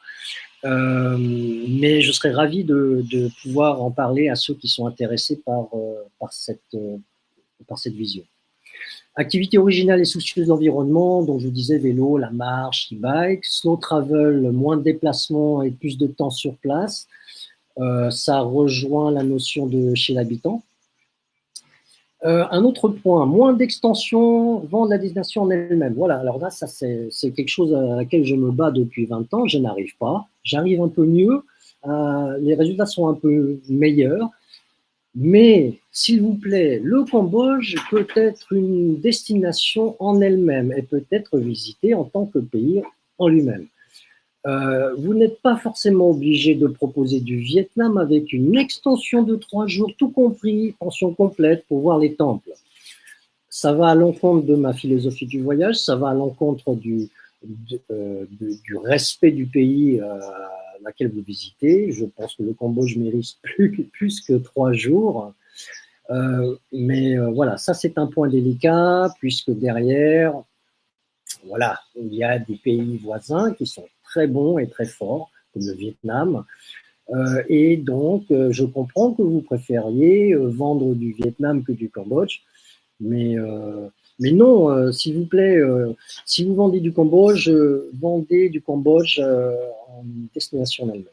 mais je serais ravi de pouvoir en parler à ceux qui sont intéressés par cette vision. Activité originale et soucieuse de l'environnement, donc je vous disais vélo, la marche, e-bike, slow travel, moins de déplacements et plus de temps sur place. Ça rejoint la notion de chez l'habitant. Un autre point, moins d'extension, vendre la destination en elle-même. Voilà, alors là, ça c'est quelque chose à laquelle je me bats depuis 20 ans, je n'arrive pas. J'arrive un peu mieux, les résultats sont un peu meilleurs. Mais, s'il vous plaît, le Cambodge peut être une destination en elle-même et peut être visité en tant que pays en lui-même. Vous n'êtes pas forcément obligé de proposer du Vietnam avec une extension de 3 jours, tout compris, pension complète pour voir les temples. Ça va à l'encontre de ma philosophie du voyage, ça va à l'encontre du respect du pays laquelle vous visitez. Je pense que le Cambodge mérite plus que 3 jours. Mais voilà, ça c'est un point délicat, puisque derrière, voilà, il y a des pays voisins qui sont très bons et très forts, comme le Vietnam. Et donc, je comprends que vous préfériez vendre du Vietnam que du Cambodge. Mais non, s'il vous plaît, si vous vendez du Cambodge en destination elle-même.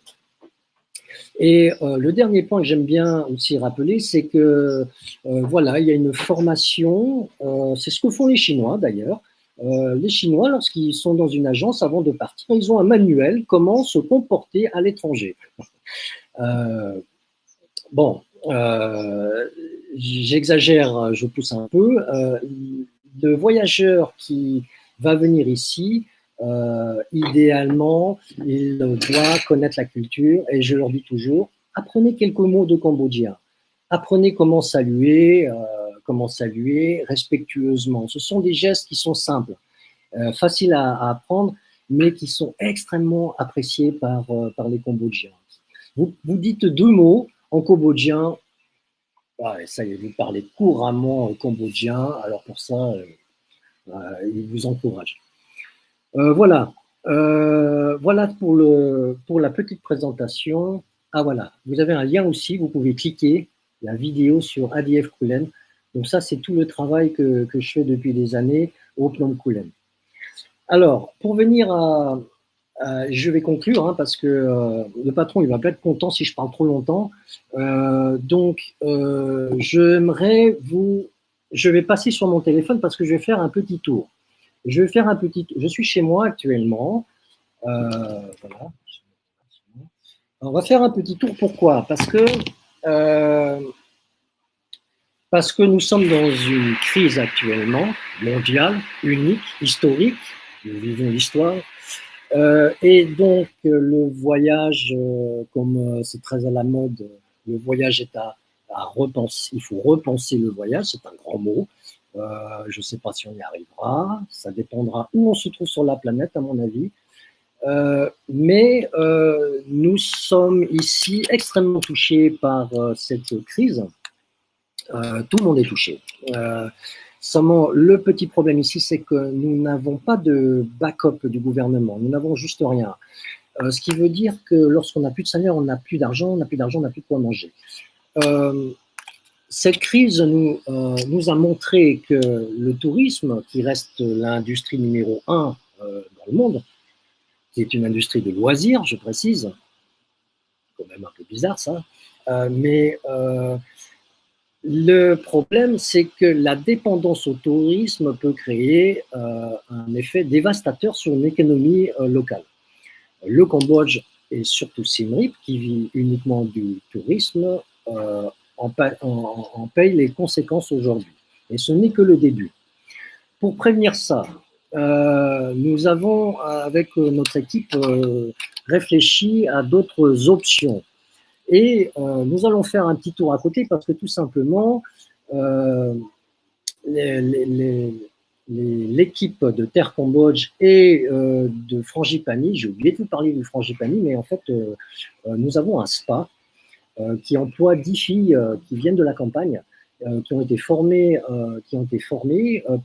Et le dernier point que j'aime bien aussi rappeler, c'est que voilà, il y a une formation, c'est ce que font les Chinois d'ailleurs. Les Chinois, lorsqu'ils sont dans une agence, avant de partir, ils ont un manuel comment se comporter à l'étranger. Bon, j'exagère, je pousse un peu. Le voyageur qui va venir ici, idéalement, il doit connaître la culture et je leur dis toujours, apprenez quelques mots de cambodgien. Apprenez comment saluer respectueusement. Ce sont des gestes qui sont simples, faciles à apprendre, mais qui sont extrêmement appréciés par les Cambodgiens. Vous dites 2 mots en cambodgien, ça y est, vous parlez couramment cambodgien, alors pour ça, il vous encourage. Voilà. Voilà pour la petite présentation. Ah voilà, vous avez un lien aussi, vous pouvez cliquer, la vidéo sur ADF Kulen. Donc ça, c'est tout le travail que je fais depuis des années au Phnom Kulen. Alors, pour venir je vais conclure hein, parce que le patron il va pas être content si je parle trop longtemps. Je vais passer sur mon téléphone parce que je vais faire un petit tour. Je suis chez moi actuellement. Voilà. On va faire un petit tour. Pourquoi? Parce que nous sommes dans une crise actuellement mondiale, unique, historique. Nous vivons l'histoire. Et donc, le voyage, comme c'est très à la mode, le voyage est à repenser. Il faut repenser le voyage, c'est un grand mot. Je ne sais pas si on y arrivera. Ça dépendra où on se trouve sur la planète, à mon avis. Mais nous sommes ici extrêmement touchés par cette crise. Tout le monde est touché. Seulement, le petit problème ici, c'est que nous n'avons pas de backup du gouvernement. Nous n'avons juste rien. Ce qui veut dire que lorsqu'on n'a plus de salaire, on n'a plus d'argent, on n'a plus de quoi manger. Cette crise nous a montré que le tourisme, qui reste l'industrie numéro 1 dans le monde, qui est une industrie de loisirs, je précise, c'est quand même un peu bizarre ça, mais le problème, c'est que la dépendance au tourisme peut créer un effet dévastateur sur une économie locale. Le Cambodge et surtout Siem Reap, qui vit uniquement du tourisme, en paye les conséquences aujourd'hui. Et ce n'est que le début. Pour prévenir ça, nous avons, avec notre équipe, réfléchi à d'autres options. Et nous allons faire un petit tour à côté parce que tout simplement, l'équipe de Terre Cambodge et de Frangipani, j'ai oublié de vous parler du Frangipani, mais en fait, nous avons un spa qui emploie 10 filles qui viennent de la campagne, qui ont été formées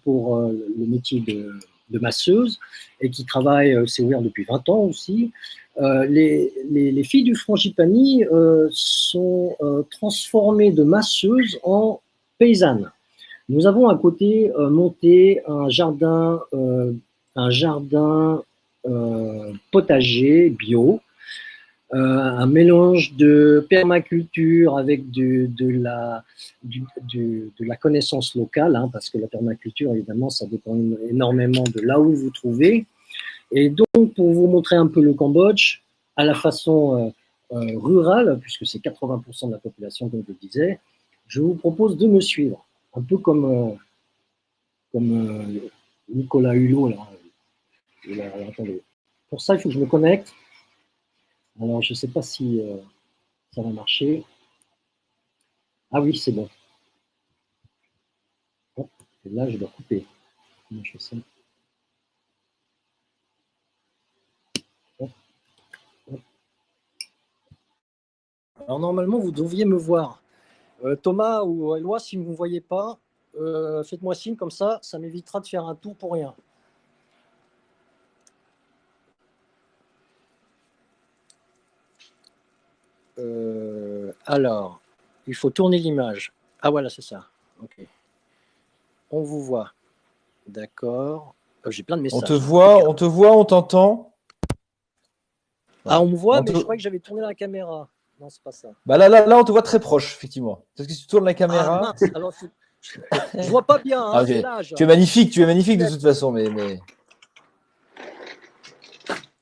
pour le métier de masseuse et qui travaillent, c'est ouvert depuis 20 ans aussi. Les filles du Frangipani sont transformées de masseuses en paysannes. Nous avons à côté monté un jardin potager bio, un mélange de permaculture avec de la connaissance locale, hein, parce que la permaculture, évidemment, ça dépend énormément de là où vous vous trouvez. Et donc, pour vous montrer un peu le Cambodge, à la façon rurale, puisque c'est 80% de la population, comme je le disais, je vous propose de me suivre. Un peu comme Nicolas Hulot. Là. Attendez. Pour ça, il faut que je me connecte. Alors, je ne sais pas si ça va marcher. Ah oui, c'est bon. Hop, et là, je dois couper. Comment je fais ça? Alors normalement, vous devriez me voir. Thomas ou Eloi, si vous ne me voyez pas, faites-moi signe, comme ça m'évitera de faire un tour pour rien. Alors, il faut tourner l'image. Ah voilà, c'est ça. Ok. On vous voit. D'accord. J'ai plein de messages. On te voit, on t'entend. Ah, on me voit, mais je crois que j'avais tourné la caméra. Non, c'est pas ça. Bah là, on te voit très proche, effectivement. Parce que si tu tournes la caméra. Ah mince, alors je vois pas bien, hein, Ah, c'est l'âge. tu es magnifique de toute façon, mais...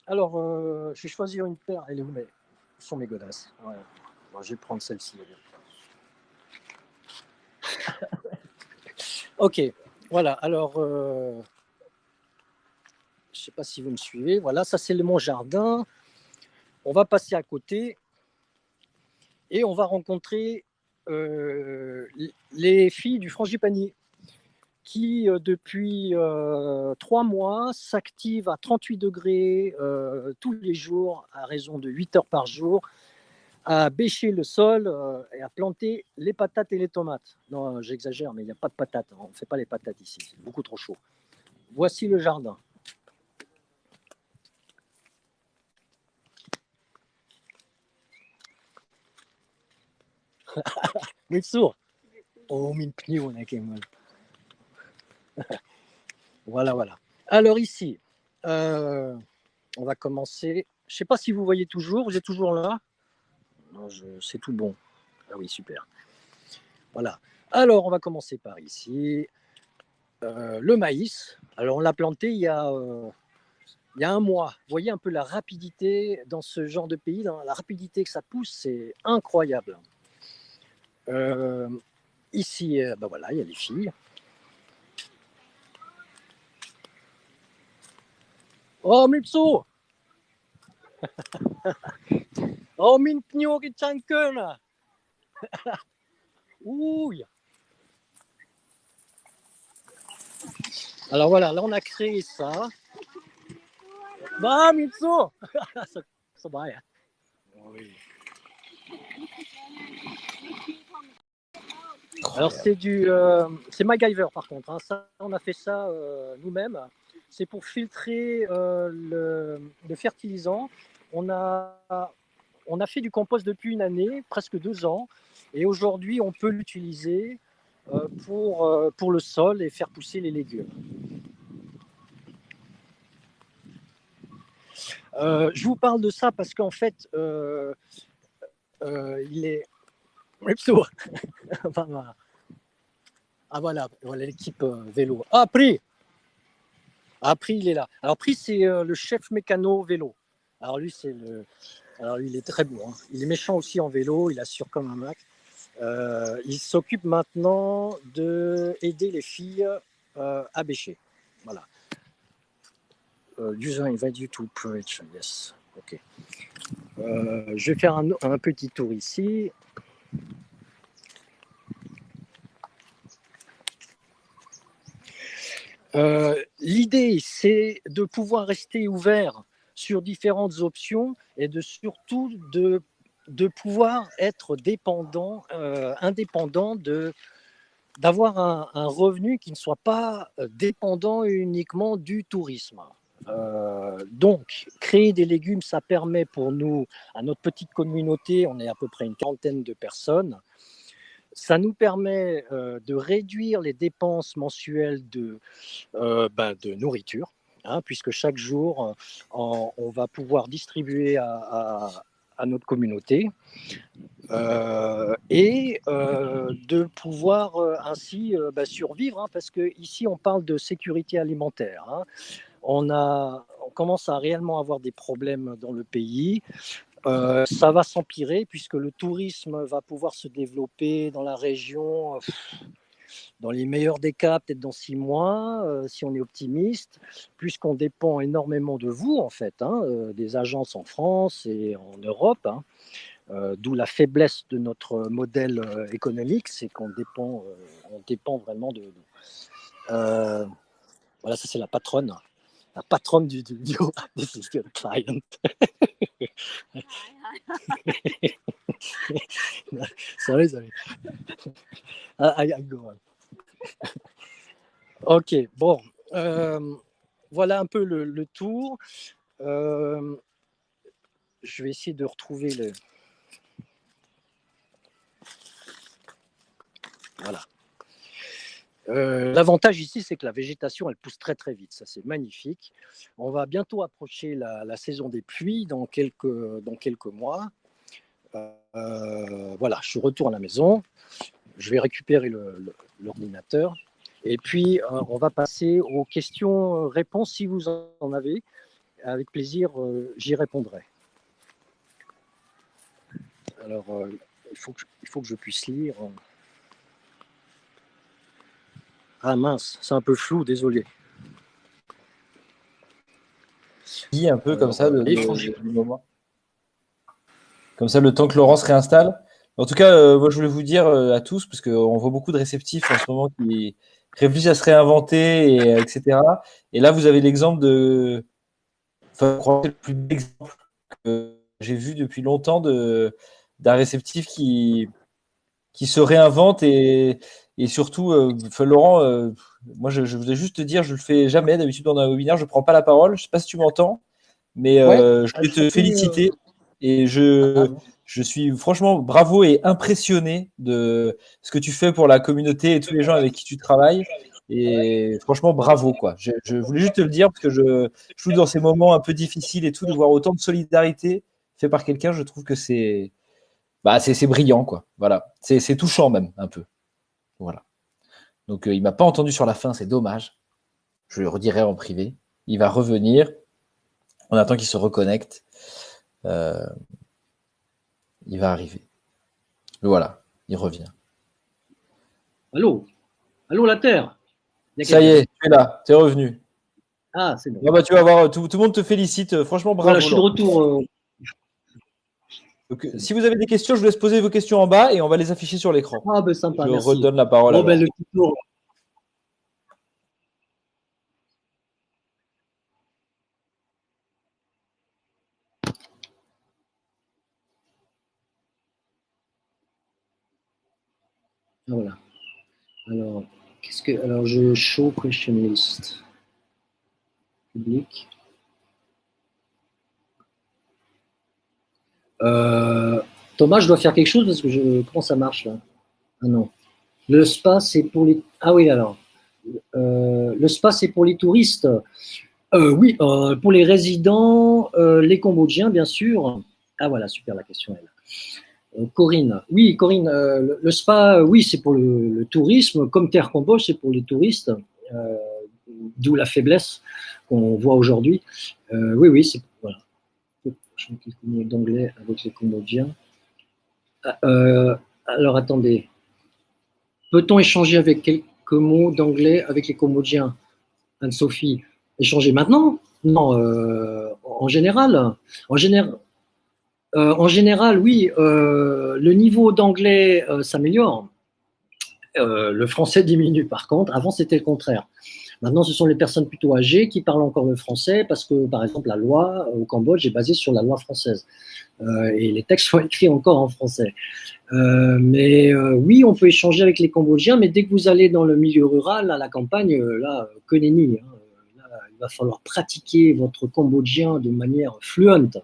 Alors, je vais choisir une paire. Elle est où, mais où sont mes godasses? Ouais. Bon, je vais prendre celle-ci. Ok, voilà. Alors, je ne sais pas si vous me suivez. Voilà, ça c'est mon jardin. On va passer à côté et on va rencontrer les filles du Frangipani qui, depuis 3 mois, s'activent à 38 degrés tous les jours, à raison de 8 heures par jour, à bêcher le sol et à planter les patates et les tomates. Non, j'exagère, mais il n'y a pas de patates. On ne fait pas les patates ici, c'est beaucoup trop chaud. Voici le jardin. Mitsu. Oh, min pniu, on a quand même. Voilà, voilà. Alors ici, on va commencer. Je ne sais pas si vous voyez toujours. Vous êtes toujours là? Non, c'est tout bon. Ah oui, super. Voilà. Alors, on va commencer par ici. Le maïs. Alors, on l'a planté il y a 1 mois. Vous voyez un peu la rapidité dans ce genre de pays. La rapidité que ça pousse, c'est incroyable. Ici, ben voilà, il y a les filles. Oh, Mitsu! Oh, min pnio ki chanken! Ouh! Alors voilà, là on a créé ça. Bah, Mitsu! Ça va, hein. Oui. Alors c'est MacGyver par contre. Hein. Ça, on a fait ça nous-mêmes. C'est pour filtrer le fertilisant. On a fait du compost depuis une année, presque 2 ans, et aujourd'hui on peut l'utiliser pour le sol et faire pousser les légumes. Je vous parle de ça parce qu'en fait, il est... Ah voilà l'équipe vélo. Ah, Pri, il est là. Alors Pri, c'est le chef mécano vélo. Alors lui, il est très bon. Hein. Il est méchant aussi en vélo, il assure comme un Mac. Il s'occupe maintenant d'aider les filles à bêcher. Voilà. User invite you to preach. Yes. Ok. Je vais faire un petit tour ici. L'idée, c'est de pouvoir rester ouvert sur différentes options et surtout de pouvoir être indépendant, d'avoir un revenu qui ne soit pas dépendant uniquement du tourisme. Donc, créer des légumes, ça permet pour nous, à notre petite communauté, on est à peu près une quarantaine de personnes, ça nous permet de réduire les dépenses mensuelles de nourriture, hein, puisque chaque jour, on va pouvoir distribuer à notre communauté et de pouvoir ainsi survivre, hein, parce qu'ici, on parle de sécurité alimentaire. Hein. On commence à réellement avoir des problèmes dans le pays. Ça va s'empirer puisque le tourisme va pouvoir se développer dans la région dans les meilleurs des cas, peut-être dans 6 mois, si on est optimiste, puisqu'on dépend énormément de vous, en fait, hein, des agences en France et en Europe, hein, d'où la faiblesse de notre modèle économique, c'est qu'on dépend vraiment de nous. Voilà, ça c'est la patronne du duo. This is your client. Sorry. I go on. Ok, bon. Voilà un peu le tour. Je vais essayer de retrouver le... Voilà. L'avantage ici, c'est que la végétation, elle pousse très très vite. Ça, c'est magnifique. On va bientôt approcher la saison des pluies dans quelques mois. voilà, je retourne à la maison, je vais récupérer l'ordinateur et puis on va passer aux questions-réponses si vous en avez. Avec plaisir, j'y répondrai. Alors, il faut que je puisse lire. Ah mince, c'est un peu flou, désolé. Dis un peu comme ça le moment. Comme ça, le temps que Laurent se réinstalle. En tout cas, moi, je voulais vous dire à tous, parce qu'on voit beaucoup de réceptifs en ce moment qui réfléchissent à se réinventer, etc. Et là, vous avez l'exemple de, enfin, je crois que c'est le plus bel exemple que j'ai vu depuis longtemps d'un réceptif qui se réinvente et surtout, enfin, Laurent, moi, je voulais juste te dire, je le fais jamais. D'habitude, dans un webinaire, je prends pas la parole. Je sais pas si tu m'entends, mais je voulais te féliciter et je suis franchement bravo et impressionné de ce que tu fais pour la communauté et tous les gens avec qui tu travailles. Et franchement, bravo, quoi. Je voulais juste te le dire parce que je trouve dans ces moments un peu difficiles et tout, de voir autant de solidarité fait par quelqu'un, je trouve que c'est brillant, quoi. Voilà. C'est touchant même, un peu. Voilà. Donc, il m'a pas entendu sur la fin, c'est dommage. Je le redirai en privé. Il va revenir. On attend qu'il se reconnecte. Il va arriver. Voilà, il revient. Allô, la Terre. Ça y est, tu es là, tu es revenu. Ah, c'est bon. Ah bah, tu vas voir, tout le monde te félicite. Franchement, bravo. Voilà, je suis de retour. Donc, si vous avez des questions, je vous laisse poser vos questions en bas et on va les afficher sur l'écran. Ah, ben sympa, je merci. redonne la parole à le petit tour. Voilà. Alors, alors je show question list. Public. Thomas, je dois faire quelque chose parce que comment ça marche là? Ah non. Le spa, c'est pour les. Ah oui, alors. Le spa, c'est pour les touristes. Oui, pour les résidents, les Cambodgiens, bien sûr. Ah voilà, super la question est là. Corinne, oui, Corinne, le spa, oui, c'est pour le tourisme, comme Terre Cambodge, c'est pour les touristes, d'où la faiblesse qu'on voit aujourd'hui. Oui, c'est voilà. Je fais quelques mots d'anglais avec les Cambodgiens. Alors attendez, peut-on échanger avec quelques mots d'anglais avec les Cambodgiens? Anne-Sophie, échanger maintenant? Non, en général, oui, le niveau d'anglais s'améliore. Le français diminue par contre. Avant, c'était le contraire. Maintenant, ce sont les personnes plutôt âgées qui parlent encore le français parce que, par exemple, la loi au Cambodge est basée sur la loi française. Et les textes sont écrits encore en français. Mais oui, on peut échanger avec les Cambodgiens, mais dès que vous allez dans le milieu rural, à la campagne, là, que nenni. Hein, là, il va falloir pratiquer votre cambodgien de manière fluente.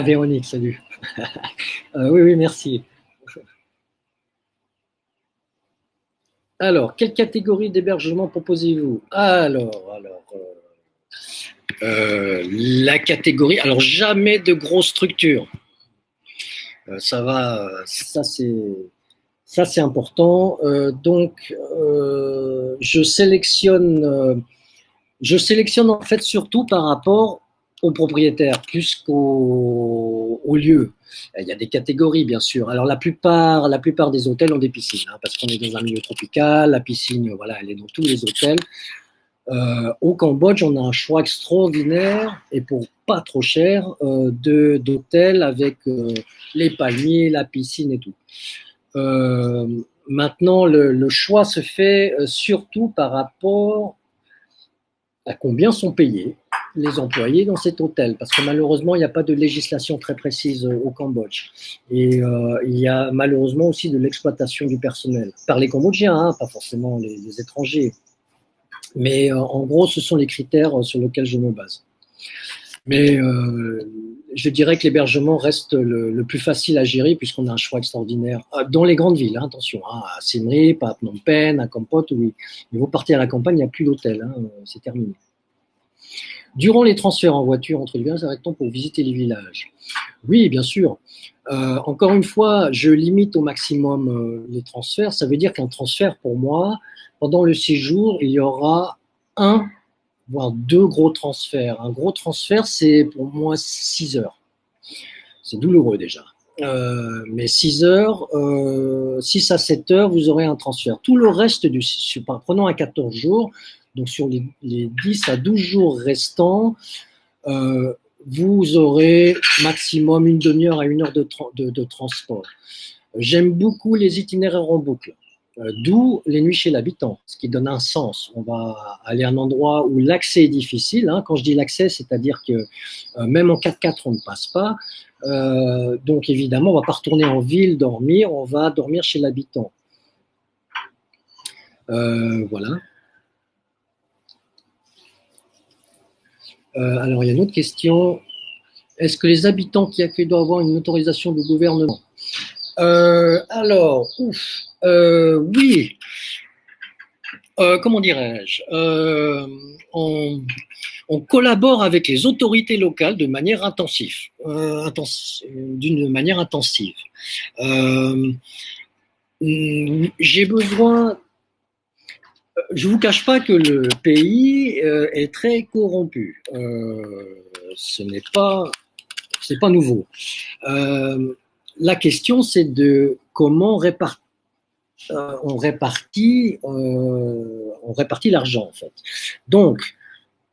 Véronique, salut. Oui, merci. Alors, quelle catégorie d'hébergement proposez-vous? Alors, la catégorie. Alors, jamais de grosse structure. Ça c'est important. Donc, je sélectionne en fait surtout par rapport aux propriétaires plus qu'au lieu. Il y a des catégories, bien sûr. Alors, la plupart des hôtels ont des piscines, hein, parce qu'on est dans un milieu tropical. La piscine, voilà, elle est dans tous les hôtels. Au Cambodge, on a un choix extraordinaire et pour pas trop cher d'hôtels avec les palmiers, la piscine et tout. Maintenant, le choix se fait surtout par rapport à combien sont payés les employés dans cet hôtel, parce que malheureusement, il n'y a pas de législation très précise au Cambodge. Et il y a malheureusement aussi de l'exploitation du personnel, par les Cambodgiens, hein, pas forcément les étrangers. Mais en gros, ce sont les critères sur lesquels je me base. Mais je dirais que l'hébergement reste le plus facile à gérer puisqu'on a un choix extraordinaire dans les grandes villes. Hein, attention, hein, à Siem Reap, à Phnom Penh, à Kampot, oui. Mais vous partez à la campagne, il n'y a plus d'hôtel, hein, c'est terminé. Durant les transferts en voiture entre les villages, arrête-t-on pour visiter les villages? Oui, bien sûr. Encore une fois, je limite au maximum les transferts. Ça veut dire qu'un transfert, pour moi, pendant le séjour, il y aura un, voire deux gros transferts. Un gros transfert, c'est pour moi 6 heures. C'est douloureux déjà. Mais 6 heures, 6 à 7 heures, vous aurez un transfert. Tout le reste prenons un 14 jours, donc sur les 10 à 12 jours restants, vous aurez maximum une demi-heure à 1 heure de transport. J'aime beaucoup les itinéraires en boucle, d'où les nuits chez l'habitant, ce qui donne un sens. On va aller à un endroit où l'accès est difficile. Hein. Quand je dis l'accès, c'est-à-dire que même en 4x4, on ne passe pas. Donc évidemment, on ne va pas retourner en ville dormir, on va dormir chez l'habitant. Voilà. Alors, il y a une autre question. Est-ce que les habitants qui accueillent doivent avoir une autorisation du gouvernement? Oui. Comment dirais-je? On collabore avec les autorités locales de manière intensive, d'une manière intensive. J'ai besoin. Je ne vous cache pas que le pays est très corrompu. Ce n'est pas nouveau. La question, c'est de comment on répartit l'argent, en fait. Donc,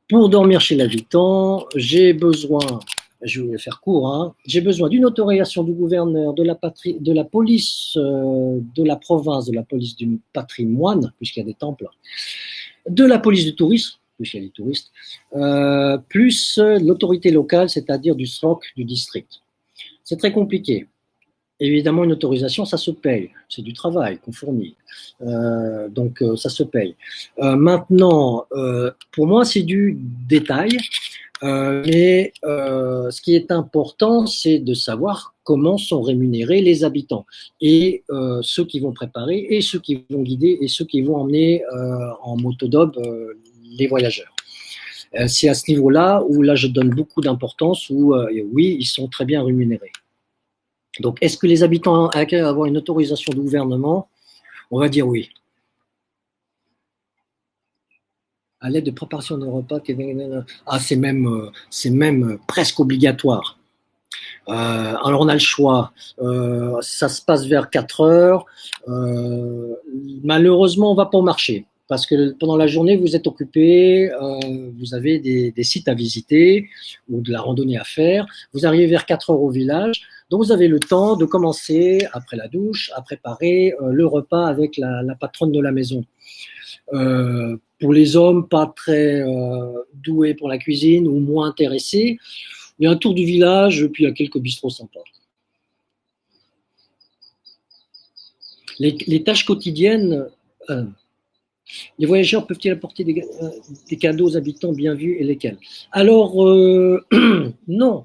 pour dormir chez l'habitant, j'ai besoin, je vais faire court, hein, j'ai besoin d'une autorisation du gouverneur, de la police de la province, de la police du patrimoine, puisqu'il y a des temples, de la police du tourisme, puisqu'il y a des touristes, plus l'autorité locale, c'est-à-dire du SROC du district. C'est très compliqué. Évidemment, une autorisation, ça se paye. C'est du travail qu'on fournit. Donc, ça se paye. Maintenant, pour moi, c'est du détail. Mais ce qui est important, c'est de savoir comment sont rémunérés les habitants et ceux qui vont préparer et ceux qui vont guider et ceux qui vont emmener en motodob les voyageurs. C'est à ce niveau-là où là je donne beaucoup d'importance, où oui, ils sont très bien rémunérés. Donc, est-ce que les habitants accueillent avoir une autorisation du gouvernement? On va dire oui. À l'aide de préparation de repas, c'est même presque obligatoire. Alors, on a le choix. Ça se passe vers 4 heures. Malheureusement, on ne va pas au marché. Parce que pendant la journée, vous êtes occupé, vous avez des sites à visiter ou de la randonnée à faire. Vous arrivez vers 4 heures au village. Donc, vous avez le temps de commencer, après la douche, à préparer le repas avec la patronne de la maison. Pour les hommes pas très doués pour la cuisine ou moins intéressés, il y a un tour du village, puis il y a quelques bistrots sympas. Les tâches quotidiennes, les voyageurs peuvent-ils apporter des cadeaux aux habitants bien vus et lesquels? Alors, non.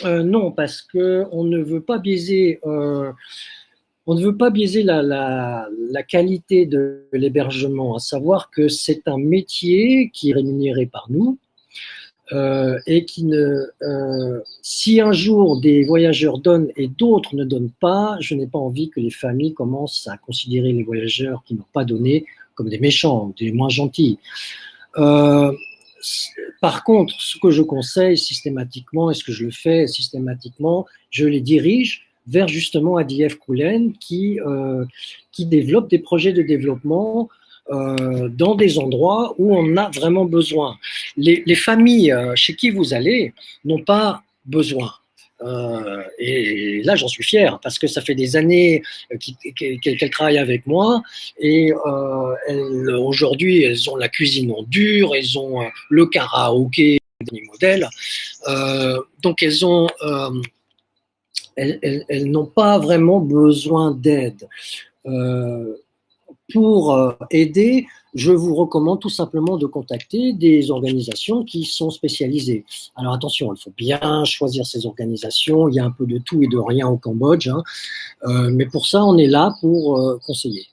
Non, parce qu'on ne veut pas biaiser, la qualité de l'hébergement, à savoir que c'est un métier qui est rémunéré par nous et si un jour des voyageurs donnent et d'autres ne donnent pas, je n'ai pas envie que les familles commencent à considérer les voyageurs qui n'ont pas donné comme des méchants, des moins gentils. Par contre, ce que je conseille systématiquement, et ce que je le fais systématiquement, je les dirige vers justement ADF Koulen qui développe des projets de développement dans des endroits où on a vraiment besoin. Les familles chez qui vous allez n'ont pas besoin. Et là, j'en suis fier parce que ça fait des années qu'elles travaillent avec moi et aujourd'hui, elles ont la cuisine en dur, elles ont le karaoké, des modèles. Donc, elles n'ont pas vraiment besoin d'aide. pour aider, je vous recommande tout simplement de contacter des organisations qui sont spécialisées. Alors attention, il faut bien choisir ces organisations. Il y a un peu de tout et de rien au Cambodge, hein. Mais pour ça, on est là pour conseiller.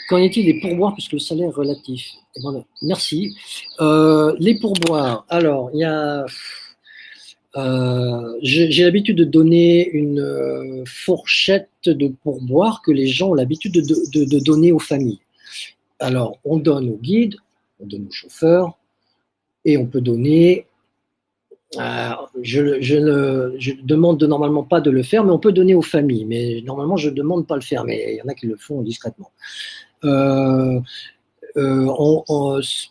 Qu'en est-il des pourboires puisque le salaire est relatif? Voilà. Merci. Les pourboires. Alors, il y a. J'ai l'habitude de donner une fourchette de pourboire que les gens ont l'habitude de donner aux familles. Alors, on donne au guide, on donne au chauffeur, et on peut donner. Je demande normalement pas de le faire, mais on peut donner aux familles. Mais normalement, je demande pas le faire, mais il y en a qui le font discrètement. Pour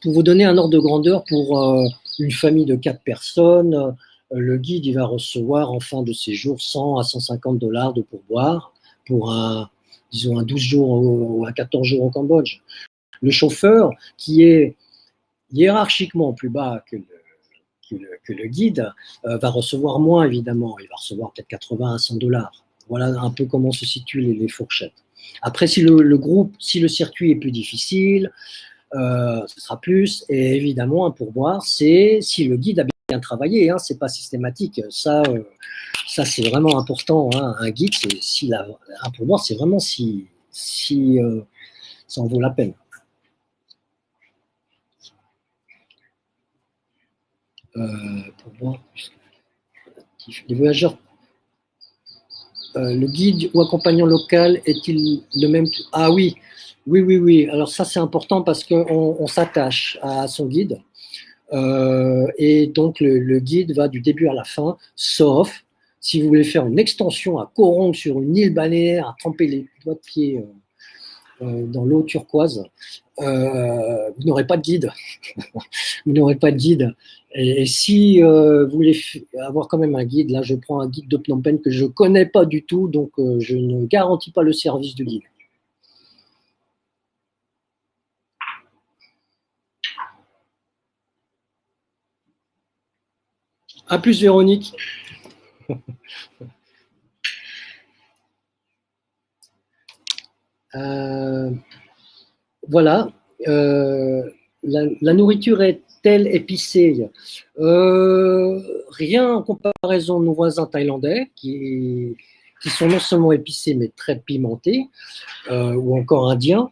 vous donner un ordre de grandeur, pour une famille de 4 personnes, le guide il va recevoir en fin de séjour 100 à 150 $ de pourboire pour disons un 12 jours ou un 14 jours au Cambodge. Le chauffeur, qui est hiérarchiquement plus bas que le guide, va recevoir moins évidemment. Il va recevoir peut-être 80 à 100 $. Voilà un peu comment se situent les fourchettes. Après, si si le circuit est plus difficile, ce sera plus. Et évidemment, un pourboire, c'est si le guide a bien travaillé, hein, c'est pas systématique. Ça c'est vraiment important. Hein. Un guide, un pourboire, c'est vraiment si ça en vaut la peine. Pourboire. Les voyageurs. Le guide ou accompagnant local est-il le même? Ah oui. Alors ça c'est important parce qu'on s'attache à son guide et donc le guide va du début à la fin, sauf si vous voulez faire une extension à Koh Rong sur une île balnéaire, à tremper les doigts de pied dans l'eau turquoise, vous n'aurez pas de guide. Vous n'aurez pas de guide. Et si vous voulez avoir quand même un guide, là je prends un guide de Phnom Penh que je ne connais pas du tout, donc je ne garantis pas le service du guide. À plus Véronique. Voilà. La nourriture est-elle épicée? Rien en comparaison de nos voisins thaïlandais qui sont non seulement épicés mais très pimentés, ou encore indiens.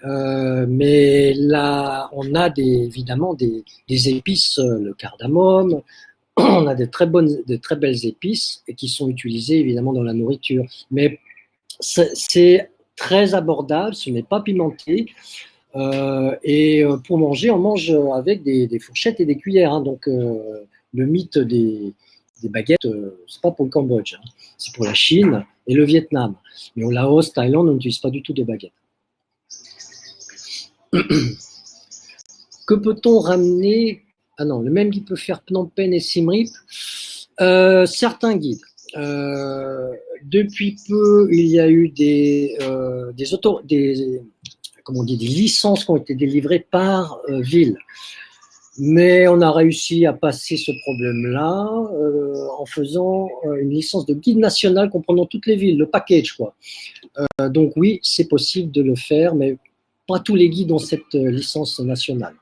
Mais là, on a évidemment des épices, le cardamome. On a de très belles épices et qui sont utilisées évidemment dans la nourriture. Mais c'est très abordable, ce n'est pas pimenté. Et pour manger, on mange avec des fourchettes et des cuillères. Hein. Donc, le mythe des baguettes, c'est pas pour le Cambodge, hein. C'est pour la Chine et le Vietnam. Mais au Laos, Thaïlande, on n'utilise pas du tout de baguettes. Que peut-on ramener? Ah non, le même guide peut faire Phnom Penh et Siem Reap. Certains guides. Depuis peu, il y a eu des licences qui ont été délivrées par ville. Mais on a réussi à passer ce problème-là en faisant une licence de guide national comprenant toutes les villes, le package, quoi. Donc oui, c'est possible de le faire, mais pas tous les guides ont cette licence nationale.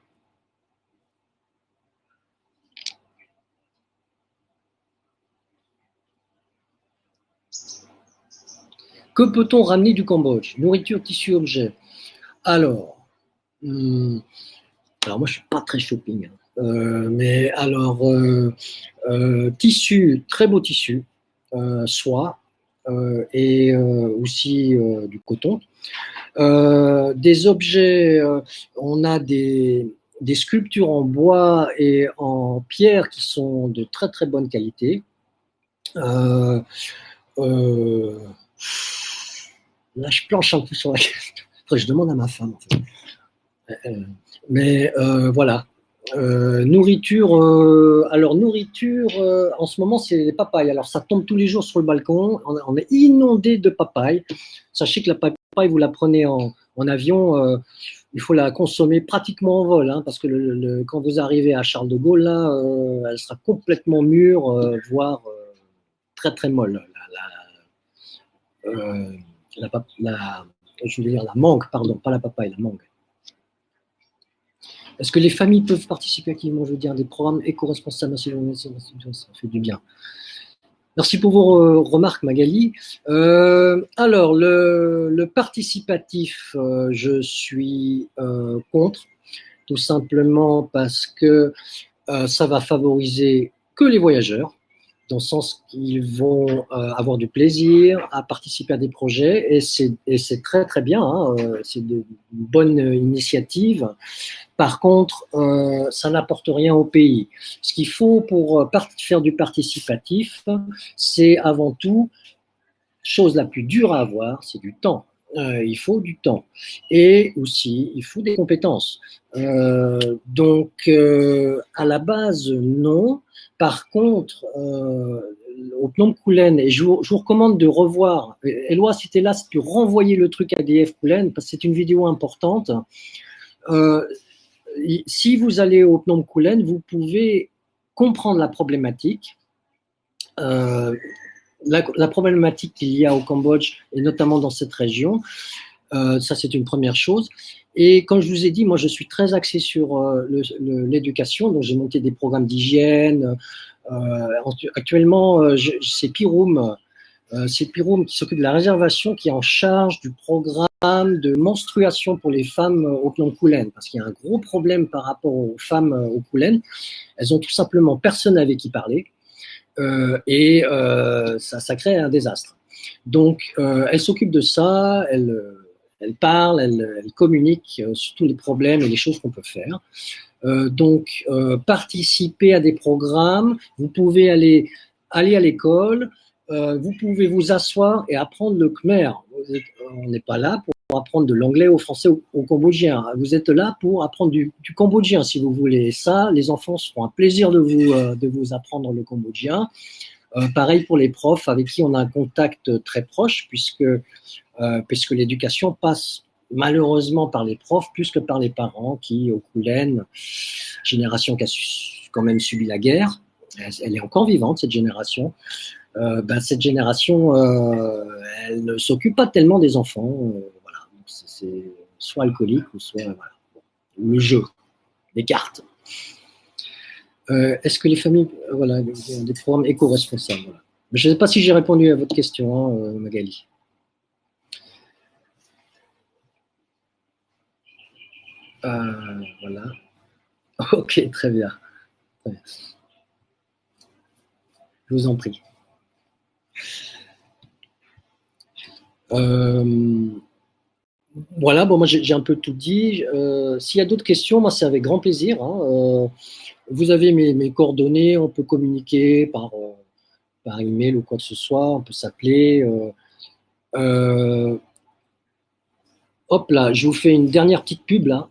Que peut-on ramener du Cambodge? Nourriture, tissu, objets. Alors moi je suis pas très shopping, mais alors tissu, très beau tissu, soie et aussi du coton. Des objets, on a des sculptures en bois et en pierre qui sont de très très bonne qualité. Là, je planche un peu sur la question. Je demande à ma femme. En fait. Mais voilà. Nourriture. Alors, nourriture, en ce moment, c'est les papayes. Alors, ça tombe tous les jours sur le balcon. On est inondé de papayes. Sachez que la papaye, vous la prenez en avion. Il faut la consommer pratiquement en vol, hein, parce que quand vous arrivez à Charles de Gaulle, là, elle sera complètement mûre, voire très, très molle. je veux dire la mangue, pardon, pas la papaye, la mangue. Est-ce que les familles peuvent participer activement, je veux dire, à des programmes éco-responsables? Ça fait du bien. Merci pour vos remarques, Magali. Alors, le participatif, je suis contre, tout simplement parce que ça va favoriser que les voyageurs, dans le sens qu'ils vont avoir du plaisir à participer à des projets, et c'est très très bien, hein, c'est une bonne initiative. Par contre, ça n'apporte rien au pays. Ce qu'il faut pour faire du participatif, c'est avant tout, chose la plus dure à avoir, c'est du temps. Il faut du temps. Et aussi, il faut des compétences. Donc, à la base, non. Par contre, au Phnom Kulen, et je vous recommande de revoir, Éloi, si tu es là, si tu renvoyer le truc à DF Kulen, parce que c'est une vidéo importante. Si vous allez au Phnom Kulen, vous pouvez comprendre la problématique. La problématique qu'il y a au Cambodge, et notamment dans cette région, ça c'est une première chose. Et comme je vous ai dit, moi je suis très axé sur l'éducation, donc j'ai monté des programmes d'hygiène. Actuellement, c'est Piroum qui s'occupe de la réservation, qui est en charge du programme de menstruation pour les femmes au Phnom Kulen, parce qu'il y a un gros problème par rapport aux femmes au Kulen. Elles ont tout simplement personne avec qui parler. Et ça crée un désastre. Donc, elle s'occupe de ça, elle parle, elle communique sur tous les problèmes et les choses qu'on peut faire. Donc, participer à des programmes, vous pouvez aller à l'école, vous pouvez vous asseoir et apprendre le khmer. On n'est pas là pour apprendre de l'anglais au français au cambodgien. Vous êtes là pour apprendre du cambodgien, si vous voulez. Et ça, les enfants seront un plaisir de vous apprendre le cambodgien. Pareil pour les profs avec qui on a un contact très proche, puisque l'éducation passe malheureusement par les profs plus que par les parents qui, au Kulen, génération qui a quand même subi la guerre, elle est encore vivante, cette génération. Cette génération, elle ne s'occupe pas tellement des enfants. Voilà. C'est soit alcoolique ou soit le jeu, les cartes. Est-ce que les familles, voilà, des programmes éco-responsables, voilà. Je ne sais pas si j'ai répondu à votre question, hein, Magali. Voilà. Ok, très bien. Je vous en prie. Voilà, bon, moi j'ai un peu tout dit. S'il y a d'autres questions, moi c'est avec grand plaisir. Hein. Vous avez mes coordonnées, on peut communiquer par email ou quoi que ce soit, on peut s'appeler. Hop là, je vous fais une dernière petite pub là.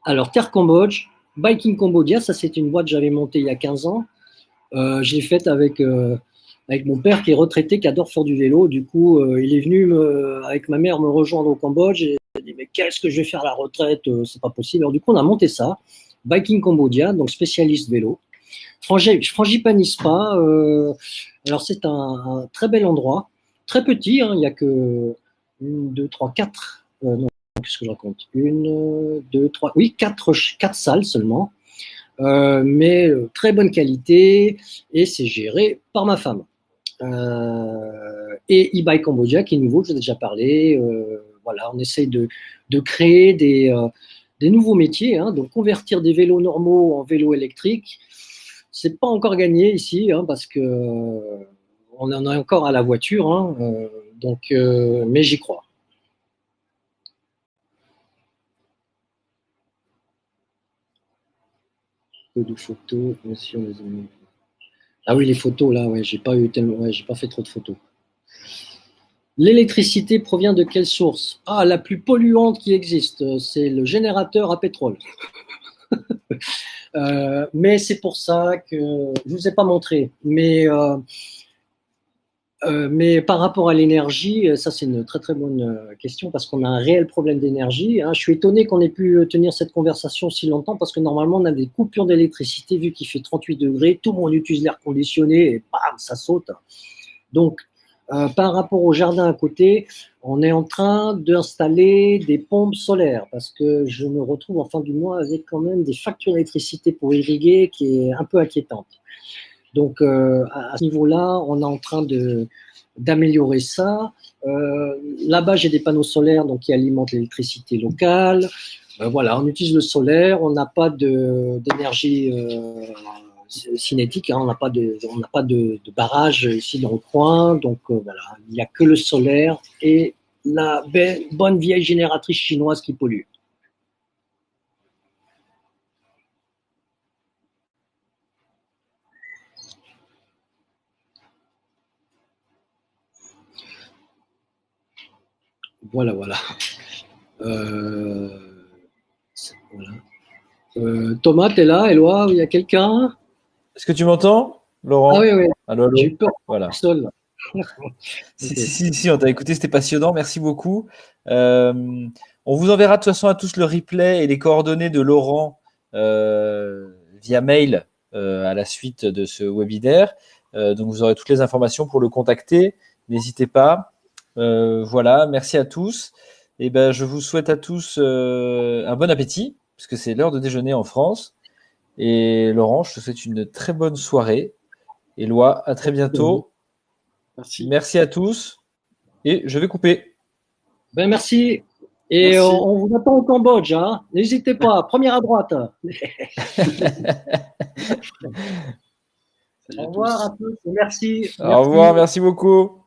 Alors, Terre Cambodge, Biking Cambodia, ça c'est une boîte que j'avais montée il y a 15 ans. Je l'ai faite avec mon père qui est retraité, qui adore faire du vélo. Du coup, il est venu avec ma mère me rejoindre au Cambodge. Et il a dit, mais qu'est-ce que je vais faire à la retraite? C'est pas possible. Alors du coup, on a monté ça. Biking Cambodia, donc spécialiste vélo. Je frangipanise pas. Alors c'est un très bel endroit, très petit. Hein, il n'y a que 1, 2, 3, 4. Non, qu'est-ce que je raconte? 1, 2, 3. Oui, 4 salles seulement. Mais très bonne qualité et c'est géré par ma femme. Et eBike Cambodia qui est nouveau, je vous ai déjà parlé. Voilà, on essaye de créer des nouveaux métiers, hein, donc convertir des vélos normaux en vélos électriques. C'est pas encore gagné ici, hein, parce que on en est encore à la voiture, hein, mais j'y crois. De photos, monsieur, les amis. Ah oui, les photos là, ouais, j'ai pas fait trop de photos. L'électricité provient de quelle source? Ah, la plus polluante qui existe, c'est le générateur à pétrole. Mais c'est pour ça que je vous ai pas montré. Mais par rapport à l'énergie, ça c'est une très très bonne question parce qu'on a un réel problème d'énergie. Hein. Je suis étonné qu'on ait pu tenir cette conversation si longtemps parce que normalement on a des coupures d'électricité vu qu'il fait 38 degrés, tout le monde utilise l'air conditionné et bam, ça saute. Donc Par rapport au jardin à côté, on est en train d'installer des pompes solaires parce que je me retrouve en fin du mois avec quand même des factures d'électricité pour irriguer qui est un peu inquiétante. Donc, à ce niveau-là, on est en train d'améliorer ça. Là-bas, j'ai des panneaux solaires donc, qui alimentent l'électricité locale. Voilà, on utilise le solaire, on n'a pas d'énergie cinétique, hein, on n'a pas de barrage ici dans le coin, donc voilà, il n'y a que le solaire et la bonne vieille génératrice chinoise qui pollue. Voilà, voilà. Voilà. Thomas, tu es là, Éloi, il y a quelqu'un? Est-ce que tu m'entends, Laurent? Ah oui, oui. Allô, allô. J'ai eu peur. Voilà. Seul. Si, on t'a écouté, c'était passionnant. Merci beaucoup. On vous enverra de toute façon à tous le replay et les coordonnées de Laurent via mail à la suite de ce webinaire. Donc, vous aurez toutes les informations pour le contacter. N'hésitez pas. Voilà, merci à tous. Et ben, je vous souhaite à tous un bon appétit, puisque c'est l'heure de déjeuner en France. Et Laurent, je te souhaite une très bonne soirée. Éloi, à très bientôt. Merci. Merci à tous. Et je vais couper. Ben, merci. Et Merci. on vous attend au Cambodge. Hein. N'hésitez pas. Première à droite. Au revoir à tous. Merci. Au revoir, merci beaucoup.